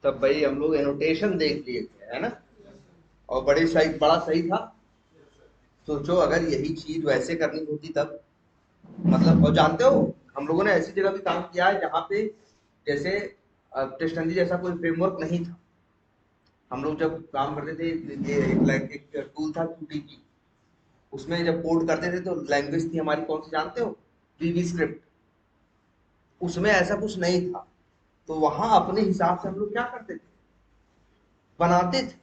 तब भाई हम लोग एनोटेशन देख लिए थे, है ना। और बड़ा सही था। सोचो अगर यही चीज वैसे करनी होती तब, मतलब, और जानते हो, हम लोगों ने ऐसी जगह भी काम किया है जहाँ पे जैसे टेस्टनरी जैसा कोई फ्रेमवर्क नहीं था। हम लोग जब काम करते थे, ये एक टूल था QTP। उसमें जब कोड करते थे तो लैंग्वेज थी हमारी कौन सी जानते हो? VB script. उसमें ऐसा कुछ नहीं था। तो वहां अपने हिसाब से हम लोग क्या करते थे, बनाते थे।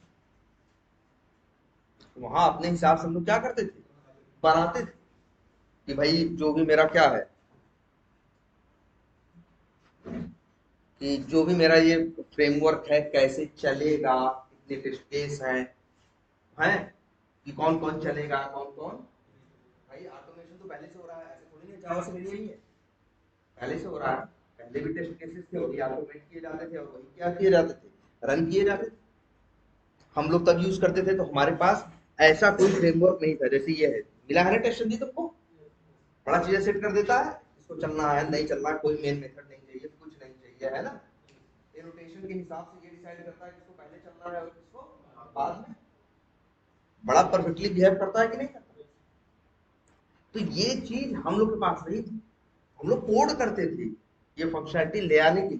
वहां अपने हिसाब से हम लोग क्या करते थे, बनाते थे। कि भाई जो भी मेरा क्या है, कि जो भी मेरा ये फ्रेमवर्क है कैसे चलेगा, कितने टेस्ट केस हैं, कि कौन कौन चलेगा, कौन कौन। भाई ऑटोमेशन तो पहले से हो रहा है, ऐसे थोड़ी नहीं जावा से नहीं है, पहले से हो रहा है। पहले भी टेस्ट केसेस थे, वही ऑटोमेट किए जाते थे और वही क्या किए जाते थे, रन किए जाते थे। हम लोग तब यूज करते थे, तो हमारे पास ऐसा कोई फ्रेमवर्क नहीं था जैसे ये है। मिला है ना टेस्ट दी तुमको, बड़ा चीजें सेट कर देता है, इसको चलना है नहीं चलना, कोई मेन मेथड नहीं चाहिए, कुछ नहीं चाहिए, है ना। एनोटेशन के हिसाब से ये डिसाइड करता है किसको पहले चलना है और किसको बाद में। बड़ा परफेक्टली बिहेव करता है कि नहीं करता। तो ये चीज हम लोग के पास नहीं थी। हम लोग कोड करते थे ये फंक्शनैलिटी ले आने के लिए।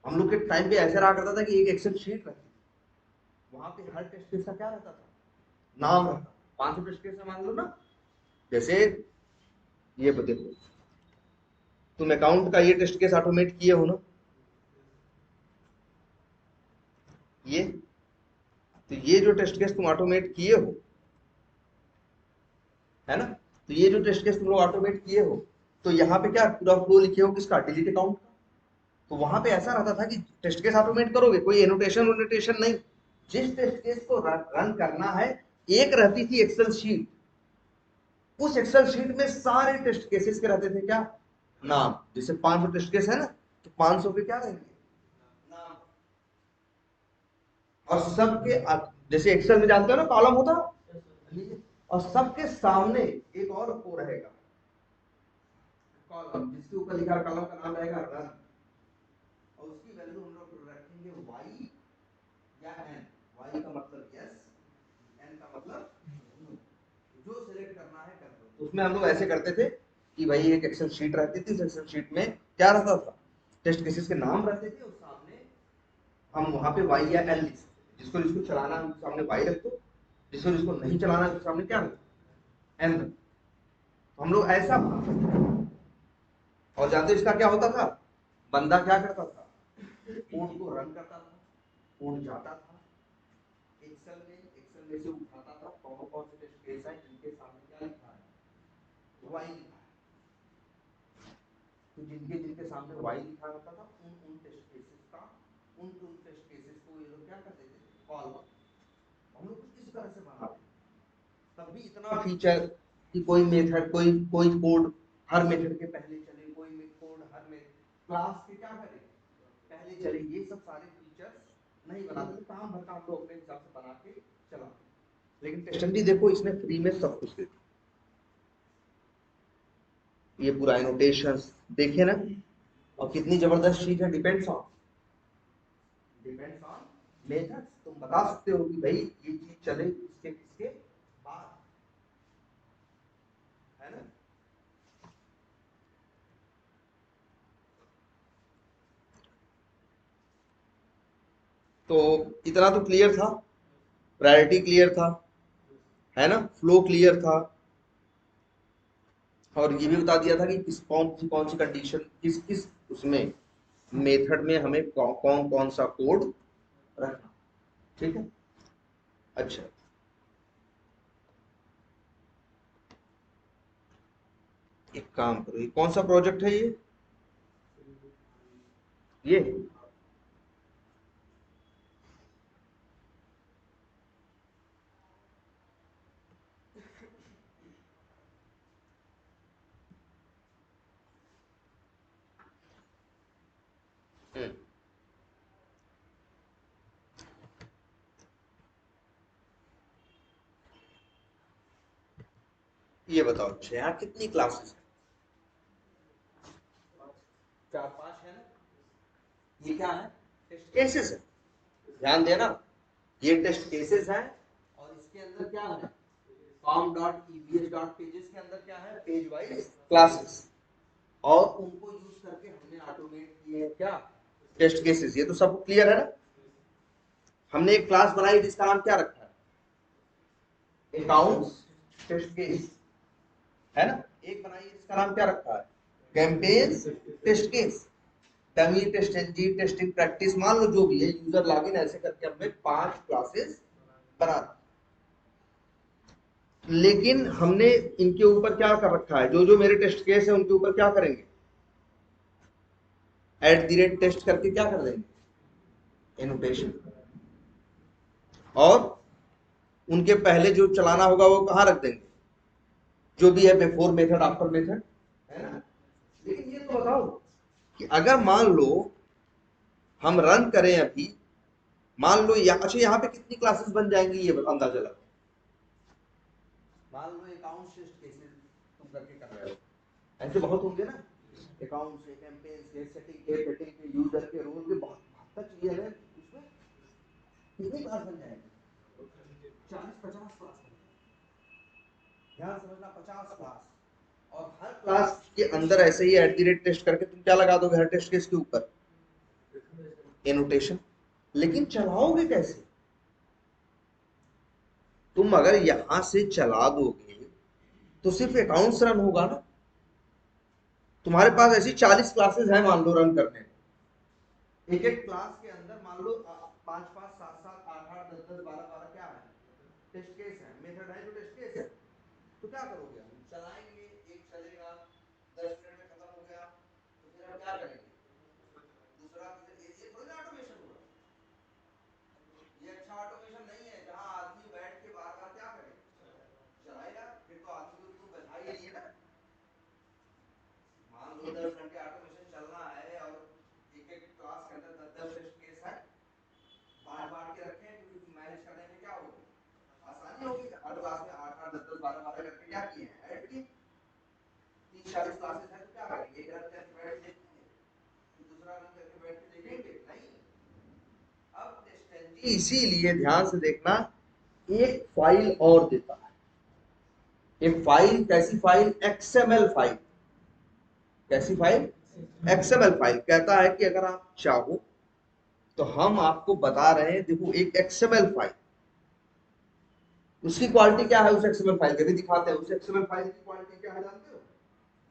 हम लोग के टाइम पे ऐसा रहा करता था कि एक एक्सेल शीट रहती थी, वहां पे हर टेस्ट केस का क्या रहता था, नाम रहता। 500 टेस्ट केस मान लो ना, जैसे ये देखो, तुम अकाउंट का ये टेस्ट केस ऑटोमेट किए हो ना, ये, तो ये जो टेस्ट केस तुम ऑटोमेट किए हो, है ना, तो ये जो टेस्ट केस तुम लोग ऑटोमेट किए हो, तो यहाँ पे क्या पूरा फ्लो लिखे हो किसका, डिलीट अकाउंट का। तो वहां पे ऐसा रहता था कि टेस्ट केस ऑटोमेट करोगे, कोई एनोटेशन वोटेशन नहीं। जिस टेस्ट केस को रन करना है, एक रहती थी एक्सेल शीट। उस एक्सेल शीट में सारे टेस्ट केसेस के रहते थे क्या, नाम। जैसे 500 टेस्ट केस है ना, तो 500 के क्या रहेंगे, नाम। और सबके, जैसे एक्सेल में जानते हो ना कॉलम होता है, और सबके सामने एक और वो रहेगा, कॉलम, जिसके ऊपर लिखा कॉलम का नाम रहेगा रन। और उसकी वैल्यू हम लोग रखेंगे y या n। y का मतलब यस, n का मतलब नो। जो सिलेक्ट करना है कर दो। तो उसमें हम लोग ऐसे करते थे कि भाई एक एक्सेल शीट रहती थी, उस एक्सेल शीट में क्या रहता था, टेस्ट केसेस के नाम रहते थे, और सामने हम वहां पे y या n लिख सकते थे। जिसको जिसको चलाना है सामने y रख दो, जिसको जिसको नहीं चलाना है सामने क्या रख n। तो हम लोग ऐसा बनाते थे। और जानते इसका क्या होता था, बंदा क्या करता था, कोड को रन करता था, कोड जाता था एक्सेल में, एक्सेल में से उठाता था कौन कौन से टेस्ट केस है जिनके सामने क्या लिखा है, वाई लिखा है। तो जिनके जिनके सामने वाई लिखा होता था, उन उन टेस्ट केसेस का, उन उन टेस्ट केसेस को ये लोग क्या कर देते थे, कॉल। हम लोग कुछ इस तरह से बनाते। तब भी इतना फीचर कि कोई मेथड, कोई कोड हर मेथड के पहले चले, कोई कोड हर में क्लास के क्या करे, पहले चले, ये सब सारे फीचर्स नहीं बनाते थे। काम भर का हम लोग अपने हिसाब से बना के चलाते। लेकिन टेस्टनरी देखो, इसने फ्री में सब कुछ दे दिया। ये पूरा एनोटेशंस देखे ना, और कितनी जबरदस्त चीज है, डिपेंड्स ऑन मेथड्स। तुम बता सकते हो कि भाई ये चीज चले इसके किसके बाद, है ना। तो इतना तो क्लियर था, प्रायोरिटी क्लियर था, है ना, फ्लो क्लियर था। और ये भी बता दिया था कि किस कौन सी कंडीशन, किस किस उसमें मेथड में हमें कौन कौन सा कोड रखना। ठीक है। अच्छा, एक काम करो, ये कौन सा प्रोजेक्ट है ये हम्म, ये बताओ, अच्छा यहाँ कितनी क्लासेस है, 4 5 है ना। ये क्या है, टेस्ट केसेस है, ध्यान देना ये टेस्ट केसेस हैं। और इसके अंदर क्या है, form.ebs.pages के अंदर क्या है, पेज वाइज क्लासेस, और उनको यूज करके हमने ऑटोमेट किए हैं क्या, टेस्ट केसेस। ये तो सब क्लियर है ना। हमने एक क्लास बनाई जिसका नाम क्या रखा है, अकाउंट्स टेस्ट केस, है ना। एक बनाई जिसका नाम क्या रखा है, campaigns test case, dummy test, NG testing practice, मान लो जो भी है, यूजर लॉगिन, ऐसे करके हमने 5 क्लासेस बना। लेकिन हमने इनके ऊपर क्या कर रखा है, जो जो मेरे टेस्ट केस है उनके ऊपर क्या करेंगे, @टेस्ट करके क्या कर देंगे, एनोटेशन। और उनके पहले जो चलाना होगा वो कहां रख देंगे, जो भी है बिफोर मेथड आफ्टर मेथड, है ना। लेकिन ये तो बताओ कि अगर मान लो हम रन करें अभी, मान लो अच्छा यहाँ पे कितनी क्लासेस बन जाएंगी ये अंदाजा लगा। मान लो अकाउंट टेस्ट केसेस तुम करके कर रहे हो, ऐसे बहुत होंगे ना, अकाउंट से, कैंपेन से, सेटिंग के, सेटिंग के, यूजर के, रोल के, बहुत चीजें हैं उसमें। कितनी क्लास बन जाएंगे, 40-50 क्लास बन जाएंगे, ध्यान समझना, 50 क्लास। और हर क्लास के अंदर ऐसे ही @टेस्ट करके तुम क्या लगा दोगे हर टेस्ट केस के ऊपर, एनोटेशन। लेकिन चलाओगे कैसे, तुम अगर यहां से चला दोगे तो सिर्फ अकाउंट्स रन होगा ना। तुम्हारे पास ऐसी 40 क्लासेस हैं मान लो रन करने में, एक एक क्लास के अंदर मान लो 5-5, 7-7, 8-8, 10-10, 12-12 क्या है, टेस्ट केस है, मेथड है जो टेस्ट केस है। तो क्या करोगे, हम चलाएंगे, एक चलेगा 10 मिनट में खत्म हो गया, तो फिर हम क्या करेंगे, दूसरा। ये थोड़ी ना ऑटोमेशन हुआ, ये अच्छा ऑटोमेशन नहीं है जहां आदमी बैठ के बार बार क्या करे, चलाएगा। फिर तो आदमी को तुम बैठा ही नहीं है ना। मान लो 10 घंटे ऑटोमेशन चलना है और एक एक क्लास के अंदर 10-10 टेस्ट केस है, बांट बांट के रखे हैं, क्योंकि मैनेज करने में क्या होगी, आसानी होगी। हर क्लास में 8-8, 10-10, 12-12 करके क्या किए हैं, ऐड किए। 30-40 क्लासेस है तो क्या करेंगे, एक रन करके बैठ के देखेंगे, फिर दूसरा रन करके बैठ के देखेंगे, नहीं। अब टेस्टेंजी इसीलिए ध्यान से देखना, एक फाइल और देता है। एक फाइल, कैसी फाइल, XML फाइल। कैसी फाइल, XML फाइल। कहता है कि अगर आप चाहो तो हम आपको बता रहे हैं, देखो एक XML फाइल, उसकी क्वालिटी क्या है, उस XML फाइल के भी दिखाते हैं। उस XML फाइल की क्वालिटी क्या है जानते हो,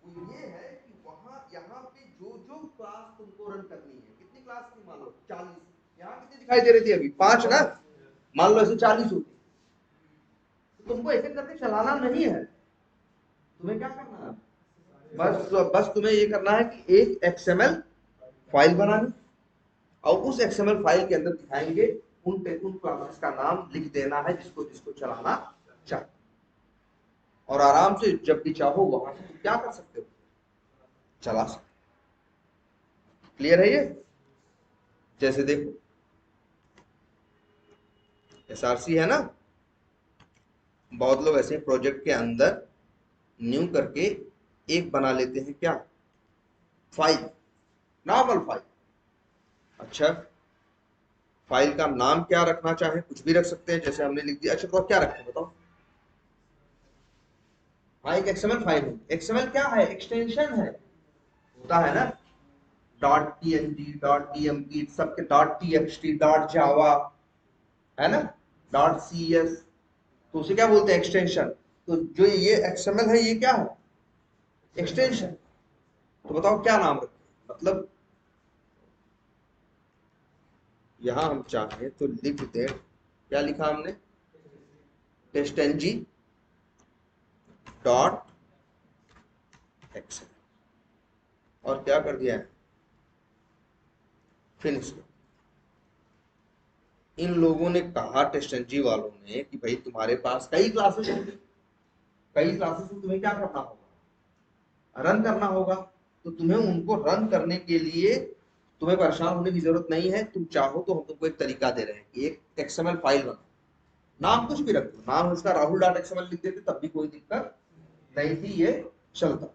वो ये है कि वहां यहाँ पे जो जो क्लास तुमको रन करनी है, कितनी क्लास थी, मान लो 40, यहाँ कितनी दिखाई दे रही थी अभी, 5 ना। मान लो ऐसे 40 होती, तो तुमको एक एक करके चलाना नहीं है, तुम्हें क्या करना है, बस तुम्हें ये करना है कि एक XML फाइल बनानी, और उस XML फाइल के अंदर दिखाएंगे उन क्लासेस का नाम लिख देना है जिसको जिसको चलाना चाहे, और आराम से जब भी चाहो वहां से क्या कर सकते हो, चला सकते। क्लियर है ये। जैसे देखो SRC है ना, बहुत लोग ऐसे प्रोजेक्ट के अंदर न्यू करके एक बना लेते हैं क्या, फाइल, नॉर्मल फाइल। अच्छा, फाइल का नाम क्या रखना चाहे, कुछ भी रख सकते हैं, जैसे हमने लिख दिया। अच्छा तो क्या रखें बताओ, हाँ एक XML फाइल है। XML क्या है, एक्सटेंशन है, होता है ना, .png, .tmp, सबके .txt, .java, है ना, .cs, तो उसे क्या बोलते हैं, एक्सटेंशन। तो जो ये XML है ये क्या है, एक्सटेंशन। तो बताओ क्या नाम रखें, मतलब यहां हम चाहें तो लिख दें, क्या लिखा हमने, टेस्टेंजी .xml, और क्या कर दिया है, फिनिश। इन लोगों ने कहा, टेस्टेंजी वालों ने, कि भाई तुम्हारे पास कई क्लासेस होंगी, कई क्लासेस में तुम्हें क्या करना होगा, रन करना होगा। तो तुम्हें उनको रन करने के लिए तुम्हें परेशान होने की जरूरत नहीं है। तुम चाहो तो हम तुमको एक तरीका दे रहे हैं कि एक XML फाइल बनाओ, नाम कुछ भी रख दो, नाम उसका rahul.xml लिख देते तब भी कोई दिक्कत नहीं थी, ये चलता।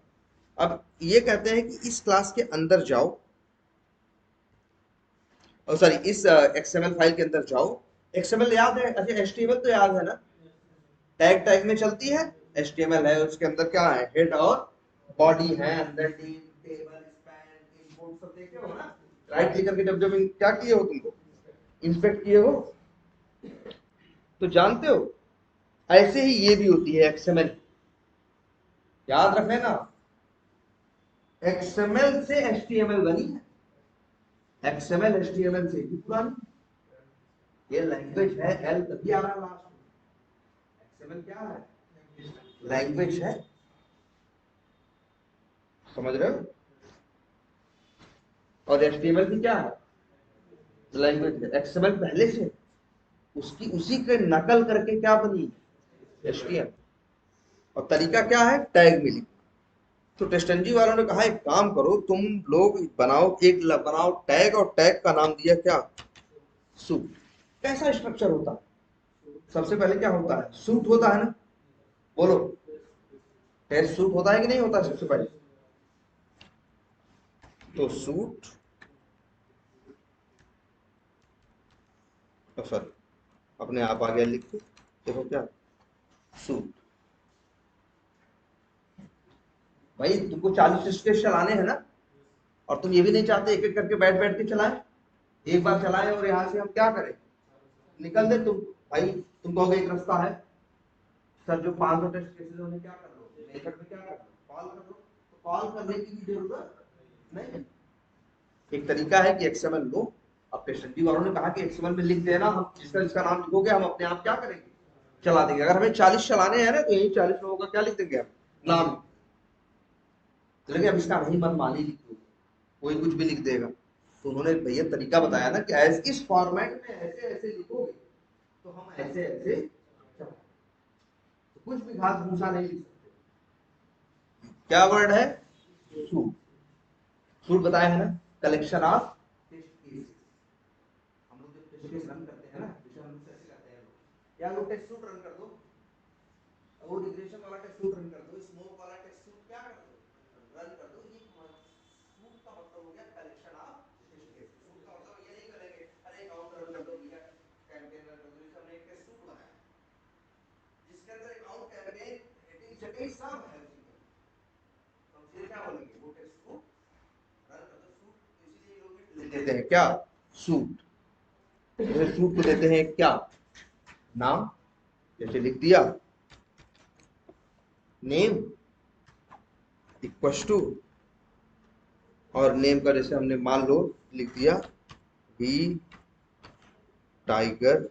अब ये कहते हैं कि इस क्लास के अंदर जाओ और सॉरी इस XML फाइल के अंदर जाओ। XML याद है? अच्छा HTML तो याद है ना, टैग टैग में चलती है। HTML है, उसके अंदर क्या है, हेड और बॉडी है, अंदर टेबल स्पैन इंपोर्ट सब देखे हो ना, राइट क्लिक करके जब जब क्या किए हो, तुमको इंस्पेक्ट किए हो तो जानते हो। ऐसे ही ये भी होती है XML, याद रख लेना। XML से HTML बनी है, XML HTML से भी पुरानी। ये लैंग्वेज है, एल तभी आ रहा लास्ट में। XML क्या है, लैंग्वेज है, समझ रहे हो। और HTML भी क्या है, लैंग्वेज है। XML पहले से, उसकी उसी के नकल करके क्या बनी, HTML। और तरीका क्या है, टैग मिली। तो टेस्टनजी वालों ने कहा एक काम करो तुम लोग, बनाओ बनाओ टैग, और टैग का नाम दिया क्या, सूट। कैसा स्ट्रक्चर होता है, सबसे पहले क्या होता है, सूट होता है ना, बोलो टेस्ट सूट होता है कि नहीं होता सबसे पहले। तो सूट, सॉरी अपने आप आ गया लिख के, देखो क्या, सूट। भाई तुमको 40 स्टेज चलाने हैं ना, और तुम ये भी नहीं चाहते एक एक करके बैठ बैठ के चलाए, एक बार चलाए और यहाँ से हम क्या करें, निकल दे तुम। भाई तुम कहोगे एक रास्ता है सर, जो 500 टेस्ट केसेस उन्हें क्या कर लो, मेथड में क्या कर लो, कॉल कर लो। तो कॉल करने की भी जरूरत नहीं। एक तरीका है कि XML लो। अब टेस्टनजी वालों ने कहा कि XML में लिख देना, हम जिसका जिसका नाम लिखोगे हम अपने आप क्या करेंगे, चला देंगे। अगर हमें 40 चलाने हैं ना, तो यही 40 लोगों का क्या लिख देंगे हम, नाम। लेकिन अब इसका नहीं मनमानी लिख दो, कोई कुछ भी लिख देगा। तो उन्होंने भैया तरीका बताया ना कि ऐसे इस फॉर्मेट में ऐसे ऐसे लिखोगे तो हम ऐसे ऐसे चलाएंगे। तो कुछ भी घास भूसा नहीं लिख सकते। क्या वर्ड है, सूट। सूट बताया है ना, कलेक्शन ऑफ टेस्ट केसेस। हम लोग जब टेस्ट केस रन करते हैं ना, जैसे हम लोग कैसे करते हैं, लोग या लोग टेस्ट सूट रन कर दो, वो रिग्रेशन वाला टेस्ट सूट रन कर दो, स्मोक वाला टेस्ट सूट क्या कर दो, रन कर दो। ये सूट का मतलब हो गया collection of test case. Suite का मतलब ये नहीं करेंगे अरे अकाउंट रन कर दो भैया, कैंपेन रन कर दो। जैसे हमने एक टेस्ट सूट बनाया जिसके अंदर अकाउंट कैंपेन हेडिंग सेटिंग सब है उसी में, तो हम सीधे क्या बोलेंगे, वो टेस्ट सूट रन कर दो। सूट तो इसीलिए लोग लिख देते हैं क्या, सूट। जैसे सूट को देते हैं क्या, नाम, जैसे लिख दिया नेम इक्वल्स टू, और नेम का जैसे हमने मान लो लिख दिया बी टाइगर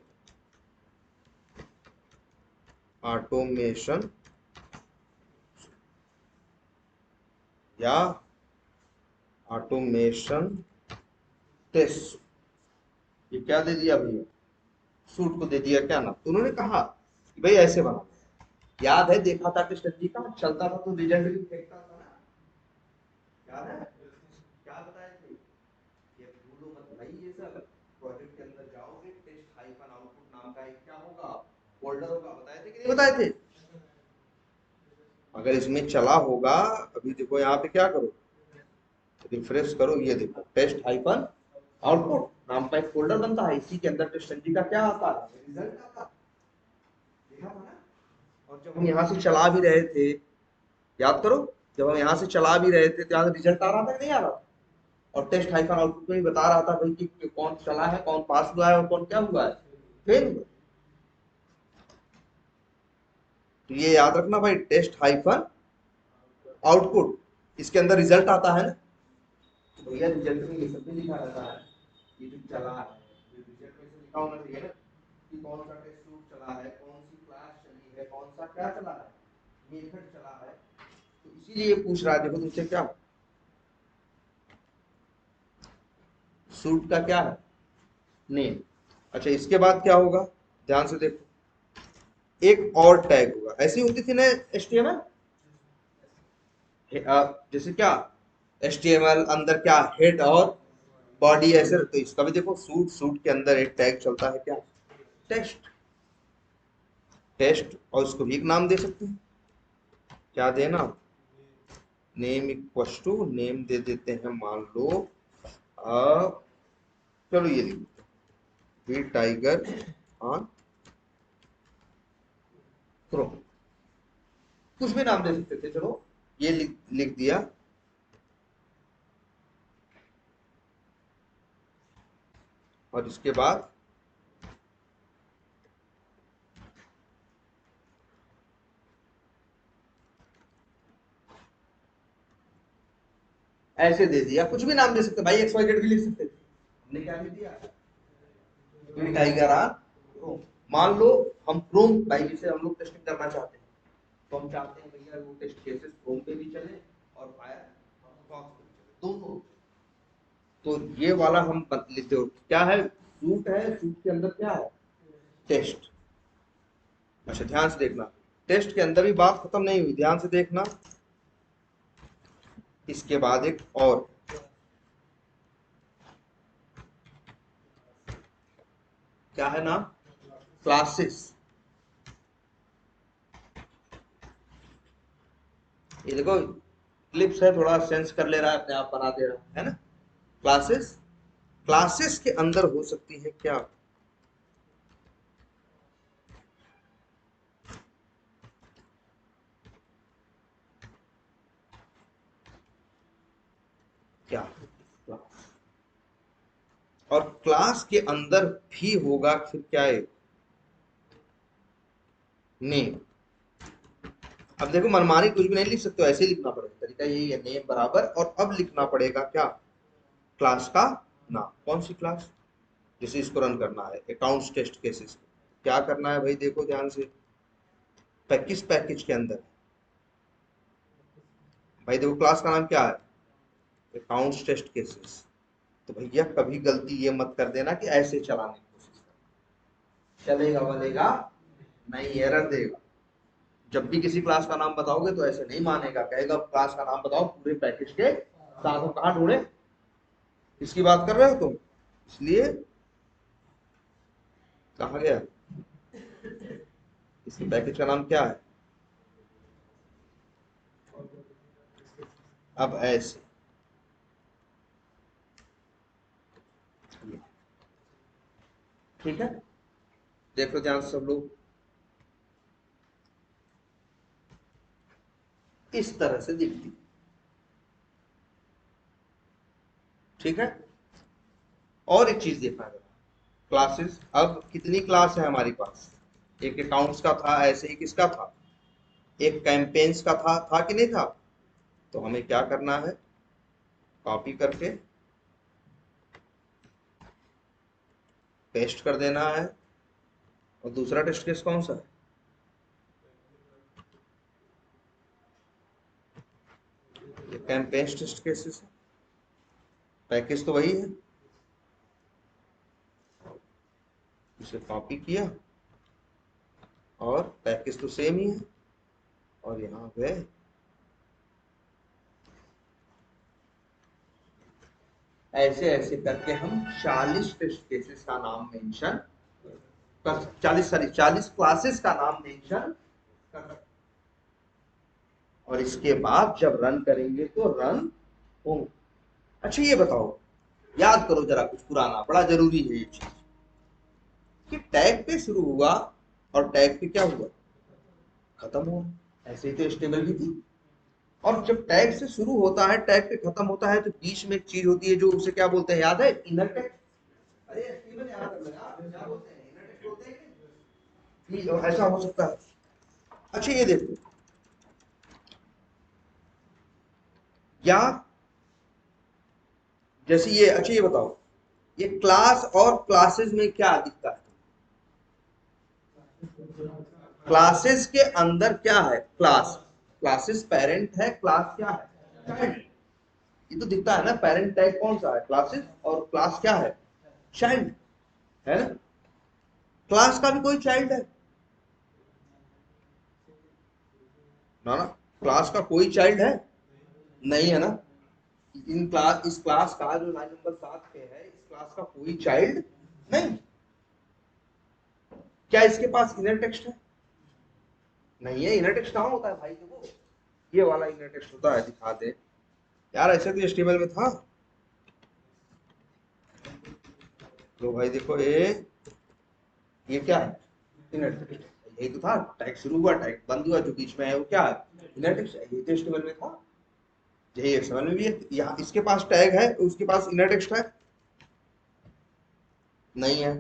ऑटोमेशन, या ऑटोमेशन टेस्ट। ये क्या दे दिया भैया, सूट को दे दिया क्या नाम। तो उन्होंने कहा कि भाई ऐसे बना, याद है देखा था टेस्टनजी का चलता था तो रिजल्ट भी फेंकता था ना, याद है क्या बताए थे, ये भूलो मत भाई। ये सब प्रोजेक्ट के अंदर जाओगे, टेस्ट हाइफन आउटपुट नाम का एक क्या होगा, फोल्डर होगा। बताए थे कि नहीं बताए थे। अगर इसमें चला होगा, अभी देखो यहाँ पे क्या करो, रिफ्रेश करो, ये देखो टेस्ट हाइफन आउटपुट नाम का एक फोल्डर बनता है, इसी के अंदर टेस्टनजी का क्या आता है, रिजल्ट आता है। देखा था ना। और जब हम यहाँ से चला भी रहे थे, याद करो, जब हम यहाँ से चला भी रहे थे तो यहाँ रिजल्ट आ रहा था कि नहीं आ रहा था। और टेस्ट हाइफन आउटपुट में ही बता रहा था भाई कि कौन चला है, कौन पास हुआ है और कौन क्या हुआ है, फेल हुआ। तो ये याद रखना भाई, टेस्ट हाइफन आउटपुट, इसके अंदर रिजल्ट आता है ना। तो भैया रिजल्ट में ये सब भी लिखा रहता है, ये जो चला है, रिजल्ट में से लिखा होना चाहिए ना कि कौन सा टेस्ट सूट चला है, कौन सी क्लास चली है, कौन सा क्या चला है, मेथड चला है। तो इसीलिए पूछ रहा है, देखो तुमसे क्या, सूट का क्या है, नेम। अच्छा इसके बाद क्या होगा, ध्यान से देखो, एक और टैग होगा। ऐसी होती थी ना HTML, जैसे क्या, HTML अंदर क्या, हेड और बॉडी ऐसे। तो इसका भी देखो, सूट, सूट के अंदर एक टैग चलता है क्या, टेस्ट। टेस्ट, और उसको भी एक नाम दे सकते हैं, क्या देना, नेम इक्वल टू, नेम दे देते हैं मान लो चलो ये लिख दो, टाइगर ऑन क्रोम, कुछ भी नाम दे सकते थे, चलो ये लिख दिया। और इसके बाद ऐसे दे दिया, कुछ भी नाम दे सकते भाई, एक्स वाई जेड भी लिख सकते थे, हमने क्या लिख दिया, टाइगर ऑन क्रोम। मान लो हम क्रोम भाई से हम लोग टेस्टिंग करना चाहते हैं, तो हम चाहते हैं भैया वो टेस्ट केसेस क्रोम पे भी चले और फायरफॉक्स पे भी चले, दोनों। तो ये वाला हम लेते हो क्या है, सूट है, सूट के अंदर क्या है, टेस्ट। अच्छा ध्यान से देखना, टेस्ट के अंदर भी बात खत्म नहीं हुई, ध्यान से देखना। इसके बाद एक और क्या है नाम, क्लासेस। ये देखो क्लिप्स है, थोड़ा सेंस कर ले रहा है, अपने आप बना दे रहा है ना। क्लासेस, क्लासेस के अंदर हो सकती है क्या, क्या क्लास, और क्लास के अंदर भी होगा फिर क्या है, नेम। अब देखो मनमानी कुछ भी नहीं लिख सकते हो, ऐसे ही लिखना पड़ेगा, तरीका यही है, नेम बराबर, और अब लिखना पड़ेगा क्या, क्लास का नाम। कौन सी क्लास, जैसे इसको रन करना है अकाउंट्स टेस्ट केसेस, क्या करना है भाई, देखो ध्यान से, पैकेज, पैकेज के अंदर भाई देखो क्लास का नाम क्या है, अकाउंट्स टेस्ट केसेस। तो भैया कभी गलती ये मत कर देना कि ऐसे चलाने की कोशिश कर, चलेगा वालेगा नहीं, एरर देगा। जब भी किसी क्लास का नाम बताओगे तो ऐसे नहीं मानेगा, कहेगा क्लास का नाम बताओ पूरे पैकेज के साथ, हम कहाँ ढूंढे, इसकी बात कर रहे हो तुम, इसलिए कहा गया, इसके पैकेज का नाम क्या है, अब ऐसे, ठीक है, देखो ध्यान से सब लोग, इस तरह से दिखती, ठीक है। और एक चीज देखना जरा, क्लासेस, अब कितनी क्लास है हमारे पास, एक अकाउंट्स का था, ऐसे ही किसका था, एक कैंपेन्स का था कि नहीं था। तो हमें क्या करना है, कॉपी करके पेस्ट कर देना है। और दूसरा टेस्ट केस कौन सा है, ये कैंपेन्स टेस्ट केसेस है, पैकेज तो वही है, इसे कॉपी किया और पैकेज तो सेम ही है, और यहाँ पे ऐसे ऐसे करके हम 40 टेस्ट केसेस का नाम मेंशन कर, 40 क्लासेस का नाम मेंशन कर, और इसके बाद जब रन करेंगे तो रन होंगे। अच्छा ये बताओ, याद करो जरा कुछ पुराना, बड़ा जरूरी है ये चीज, कि टैग पे शुरू हुआ और टैग पे क्या हुआ, खत्म हुआ, ऐसे ही तो स्टेबल भी थी। और जब टैग से शुरू होता है टैग पे खत्म होता है, तो बीच में एक चीज होती है जो उसे क्या बोलते हैं, याद है, इनर टैग। अरे स्टीवन याद कर लेना, क्या बोलते हैं, इनर टैग बोलते हैं कि ऐसा हो सकता है। अच्छा ये देखो, या जैसे ये, अच्छा ये बताओ, ये क्लास और क्लासेस में क्या दिखता है, क्लासेस के अंदर क्या है, क्लास, क्लासेस पेरेंट है, क्लास क्या है, चाइल्ड। ये तो दिखता है ना, पेरेंट टैग कौन सा है, क्लासेस, और क्लास क्या है, चाइल्ड, है ना। क्लास का भी कोई चाइल्ड है ना, ना, क्लास का कोई चाइल्ड है नहीं, है ना। इन क्लास, इस क्लास का जो लाइन नंबर 7 पे है, इस क्लास का कोई चाइल्ड नहीं। क्या इसके पास इनर टेक्स्ट है, नहीं है। इनर टेक्स्ट कहाँ होता है भाई, देखो ये वाला इनर टेक्स्ट होता है, दिखा दे यार, ऐसे तो एचटीएमएल में था। तो भाई देखो ये क्या है, इनर टेक्स्ट। यही तो था, टैग शुरू हुआ टैग बंद हुआ, जो बीच में है वो क्या है, इनर टेक्स्ट। यही तो HTML में था, यही XML में भी है। यहाँ इसके पास टैग है, उसके पास इनर टेक्स्ट है नहीं है,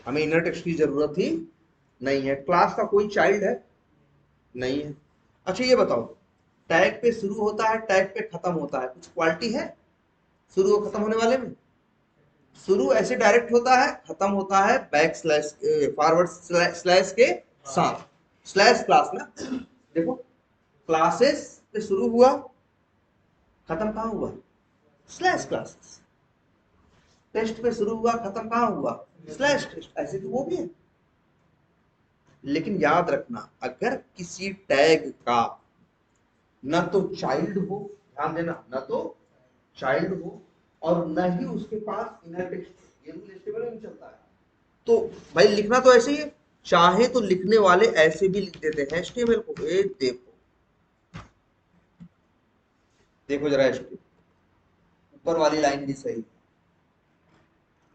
हमें इनर टेक्स्ट की जरूरत ही नहीं है। क्लास का कोई चाइल्ड है नहीं है। अच्छा ये बताओ, टैग पे शुरू होता है टैग पे खत्म होता है, कुछ क्वालिटी है शुरू और खत्म होने वाले में? शुरू ऐसे डायरेक्ट होता है, खत्म होता है बैक स्लैश फॉरवर्ड स्लैश के साथ। स्लैश क्लास ना, देखो क्लासेस पे शुरू हुआ, खत्म कहाँ हुआ, स्लैश क्लासेस। टेस्ट पे शुरू हुआ, खत्म कहाँ हुआ, स्लैश टेस्ट। ऐसे तो वो भी है। लेकिन याद रखना, अगर किसी टैग का न तो चाइल्ड हो, ध्यान देना, न तो चाइल्ड हो और न ही उसके पास इनर टेक्स्ट, ये रूल HTML में चलता है। तो भाई लिखना तो ऐसे ही है, चाहे तो लिखने वाले ऐसे भी लिख देते हैं HTML को। देखो देखो जरा HTML, ऊपर वाली लाइन भी सही।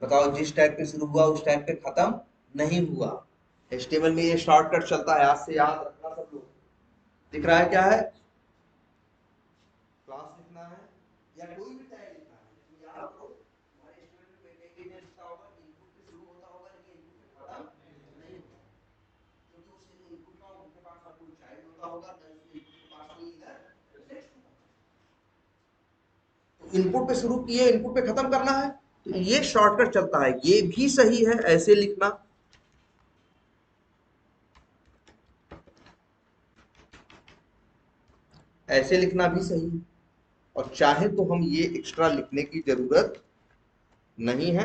बताओ, जिस टैग पे शुरू हुआ उस टैग पे खत्म नहीं हुआ। HTML में ये शॉर्टकट चलता है, आज से याद रखना सब लोग। दिख रहा है क्या है, क्लास लिखना है या कोई भी टैग लिखना है तो याद करो, तुम्हारे HTML में कहीं कहीं लिखा होगा इनपुट पे शुरू होता होगा लेकिन इनपुट पे खत्म नहीं होगा, क्योंकि उस इनपुट का उनके पास ना कोई चाइल्ड होता होगा ना उस इनपुट के पास कोई इनर टेक्स्ट होता होगा। तो इनपुट पे शुरू किए, इनपुट पे खत्म करना है, तो ये शॉर्टकट चलता है। ये भी सही है ऐसे लिखना, ऐसे लिखना भी सही है। और चाहे तो हम ये एक्स्ट्रा लिखने की जरूरत नहीं है,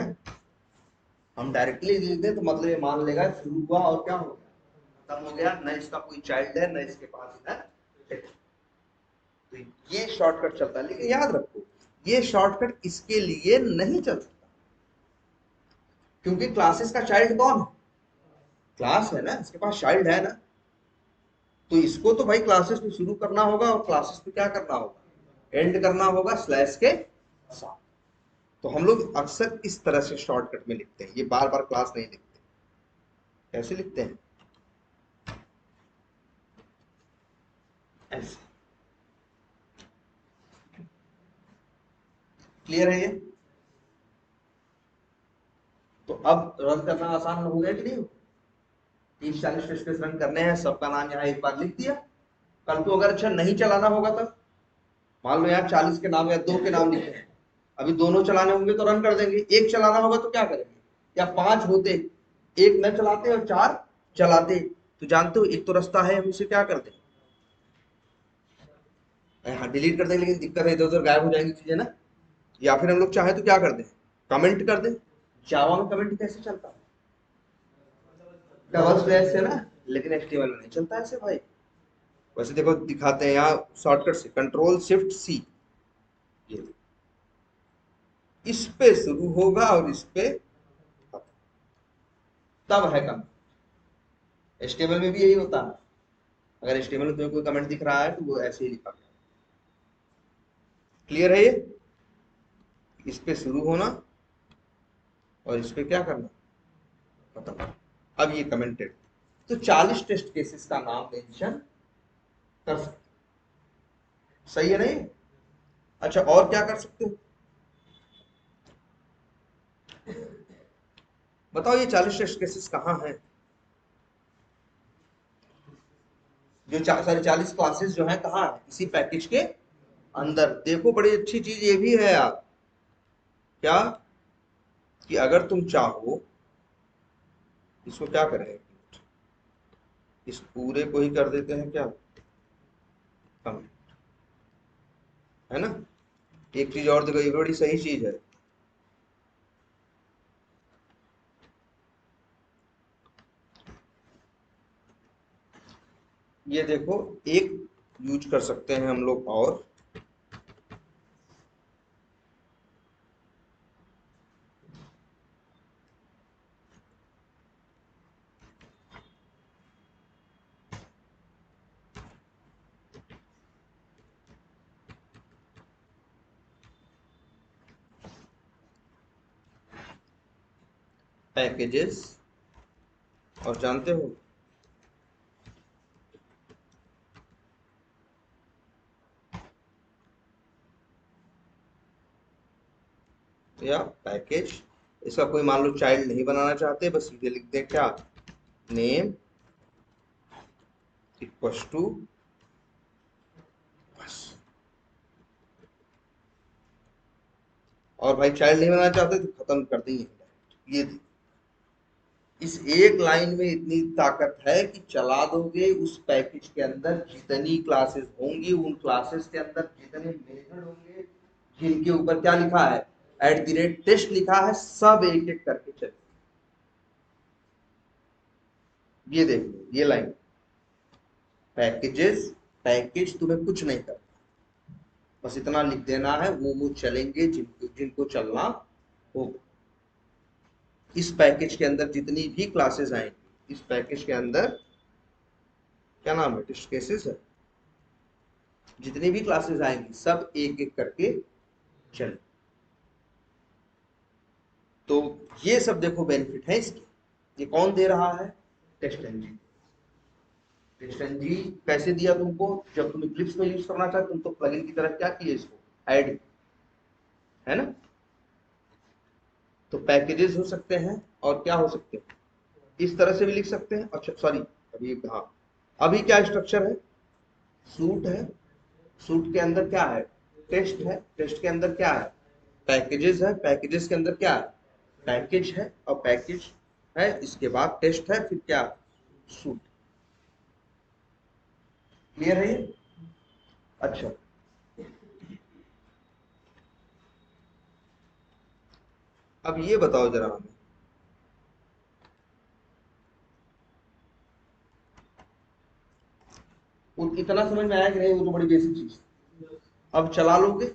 हम डायरेक्टली लिख दें तो मतलब ये मान लेगा शुरू हुआ और क्या हो गया, खत्म हो गया, न इसका कोई चाइल्ड है न इसके पास इधर टेक्स्ट। तो ये शॉर्टकट चलता है, लेकिन याद रखो ये शॉर्टकट इसके लिए नहीं चल सकता, क्योंकि क्लासेस का चाइल्ड कौन है, क्लास है ना, इसके पास चाइल्ड है ना। तो इसको तो भाई क्लासेस में शुरू करना होगा और क्लासेस में क्या करना होगा, एंड करना होगा स्लैश के साथ। तो हम लोग अक्सर इस तरह से शॉर्टकट में लिखते हैं, ये बार बार क्लास नहीं लिखते। कैसे लिखते हैं, ऐसे। क्लियर है ये? तो अब रन करना आसान हो गया कि नहीं? 30-40 टेस्ट केस रन करने हैं, सबका नाम यहाँ एक बार लिख दिया। कल को अगर अच्छा नहीं चलाना होगा तब, मान लो यहाँ 40 के नाम या 2 के नाम लिखे हैं, अभी दोनों चलाने होंगे तो रन कर देंगे, एक चलाना होगा तो क्या करेंगे, या 5 होते, एक न चलाते और 4 चलाते, तो जानते हो एक तो रास्ता है, हम इसे क्या कर दें, हाँ डिलीट कर देंगे, लेकिन दिक्कत है इधर उधर गायब हो जाएंगी चीजें ना। या फिर हम लोग चाहे तो क्या कर दें, कमेंट कर दें। जावा में कमेंट कैसे चलता है, डबल स्लैश से ना, लेकिन HTML में नहीं चलता ऐसे भाई। वैसे देखो दिखाते हैं यहाँ शॉर्टकट से, कंट्रोल शिफ्ट सी, ये इस पे शुरू होगा और इस पे तब है कमेंट। HTML में भी यही होता है, अगर HTML में तुम्हें कोई कमेंट दिख रहा है तो वो ऐसे ही लिखा गया। क्लियर है ये? इस पे शुरू होना और इस पे क्या करना, खत्म। अब ये कमेंटेड, तो 40 टेस्ट केसेस का नाम मेंशन कर सकते, सही है नहीं? अच्छा और क्या कर सकते हो, बताओ ये 40 टेस्ट केसेस कहाँ हैं? जो सारे 40 क्लासेस जो हैं कहाँ है, इसी पैकेज के अंदर। देखो बड़ी अच्छी चीज ये भी है यार, क्या, कि अगर तुम चाहो, इसको क्या करें, इस पूरे को ही कर देते हैं क्या, कम, है ना। एक चीज और देखो, ये बड़ी सही चीज है, ये देखो, एक यूज कर सकते हैं हम लोग और, पैकेजेस, और जानते हो या पैकेज, इसका कोई मान लो चाइल्ड नहीं बनाना चाहते, बस सीधे लिख दें क्या, नेम इक्वल्स टू, बस। और भाई चाइल्ड नहीं बनाना चाहते तो खत्म कर देंगे। ये इस एक लाइन में इतनी ताकत है कि चला दोगे उस पैकेज के अंदर जितनी क्लासेस होंगी, उन क्लासेस के अंदर जितने मेथड होंगे, जिनके ऊपर क्या लिखा है, @टेस्ट लिखा है, सब एक एक करके चले। ये देख लो, ये लाइन, पैकेजेस, पैकेज तुम्हें कुछ नहीं करना, बस इतना लिख देना है, वो चलेंगे जिनको जिनको चलना होगा। इस पैकेज के अंदर जितनी भी क्लासेस आएंगी, इस पैकेज के अंदर क्या नाम है, टेस्ट केसेस है, जितनी भी क्लासेस आएंगी सब एक एक करके चले। तो ये सब देखो बेनिफिट है इसके। ये कौन दे रहा है, टेक्स्टेंजी। टेक्स्टेंजी कैसे दिया तुमको, जब तुम इक्लिप्स में यूज करना चाहते तुम तो प्लगइन की तरह क्या किए, इसको ऐड, है ना। तो पैकेजेस हो सकते हैं और क्या हो सकते हैं, इस तरह से भी लिख सकते हैं। अच्छा सॉरी, अभी हाँ, अभी क्या स्ट्रक्चर है, सूट है, सूट के अंदर क्या है, टेस्ट है, टेस्ट के अंदर क्या है, पैकेजेस है, पैकेजेस के अंदर क्या है, पैकेज है, और पैकेज है, इसके बाद टेस्ट है, फिर क्या, सूट। क्लियर है ये। अच्छा, अब ये बताओ जरा हमें, इतना समझ में आया कि नहीं, वो तो बड़ी बेसिक चीज। अब चला लोगे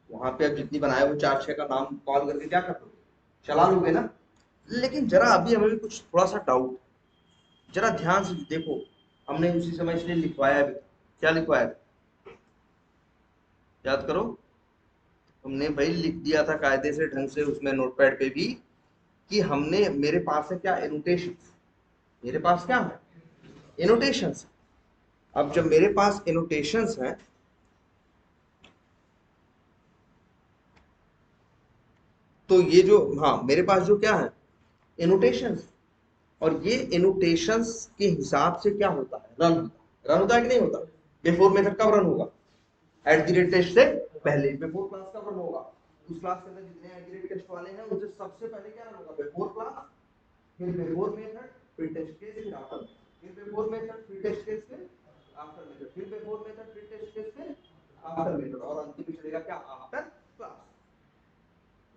वहां पे, अब जितनी बनाए वो 4-6 का नाम कॉल करके क्या कर लोगे, चला लोगे ना। लेकिन जरा अभी हमें भी कुछ थोड़ा सा डाउट, जरा ध्यान से देखो, हमने उसी समय इसलिए लिखवाया भी, क्या लिखवाया, याद करो, हमने भाई लिख दिया था कायदे से ढंग से उसमें नोटपैड पे भी, कि हमने, मेरे पास है क्या, एनोटेशन, मेरे पास क्या है, एनोटेशंस। अब जब मेरे पास एनोटेशंस हैं, तो ये जो, हाँ मेरे पास जो क्या है, एनोटेशंस, और ये एनोटेशंस के हिसाब से क्या होता है, रन होता है, रन होता है कि नहीं होता। बिफोर मेथड कब रन होगा, @टेस्ट से पहले। बिफोर क्लास कब रन होगा, उस क्लास के अंदर जितने @टेस्ट वाले हैं उनसे सबसे पहले क्या रन होगा, बिफोर क्लास, फिर बिफोर मेथड, फिर टेस्ट केस, फिर आफ्टर मेथड, फिर बिफोर मेथड, फिर टेस्ट केस, फिर आफ्टर मेथड, फिर बिफोर मेथड, फिर टेस्ट केस, फिर आफ्टर मेथड, और अंतिम में चलेगा क्या, आफ्टर क्लास।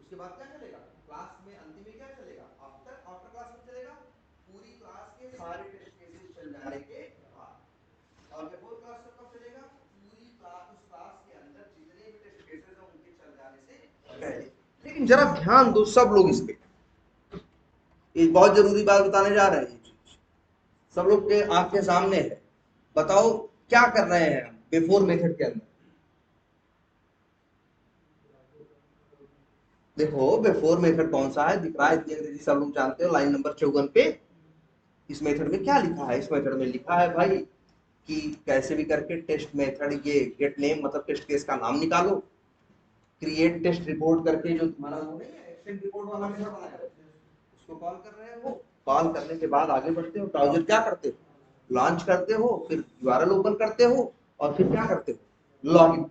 उसके बाद क्या चलेगा, क्लास में अंतिम में क्या चलेगा, आफ्टर, आफ्टर क्लास में चलेगा पूरी क्लास के सारे टेस्ट केसेस चल जाने के बाद। और बिफोर क्लास में कब चलेगा, पूरी क्लास, उस क्लास के अंदर जितने भी टेस्ट केसेस हैं उनके चल जाने से पहले। लेकिन जरा ध्यान दो सब लोग इस पे, एक बहुत जरूरी बात बताने जा रहे हैं, ये चीज सब लोग के आंख के सामने है। बताओ क्या कर रहे हैं हम बिफोर मेथड के अंदर, देखो बिफोर मेथड कौन सा है, दिख रहा है, इतनी अंग्रेजी सब लोग जानते हो, लाइन नंबर 54 पे। इस मेथड में क्या लिखा है, इस मेथड में लिखा है भाई कि कैसे भी करके टेस्ट मेथड, ये गेट नेम मतलब टेस्ट केस का नाम निकालो, क्रिएट टेस्ट रिपोर्ट करके जो तुम्हारा वो नहीं है, एक्सटेंड रिपोर्ट वाला मेथड बनाया है, उसको कॉल कर रहे हो। कॉल करने के बाद आगे बढ़ते हो, ब्राउजर क्या करते हो, लॉन्च करते हो, फिर यूआरएल ओपन करते हो, और फिर क्या करते हो, लॉगिन।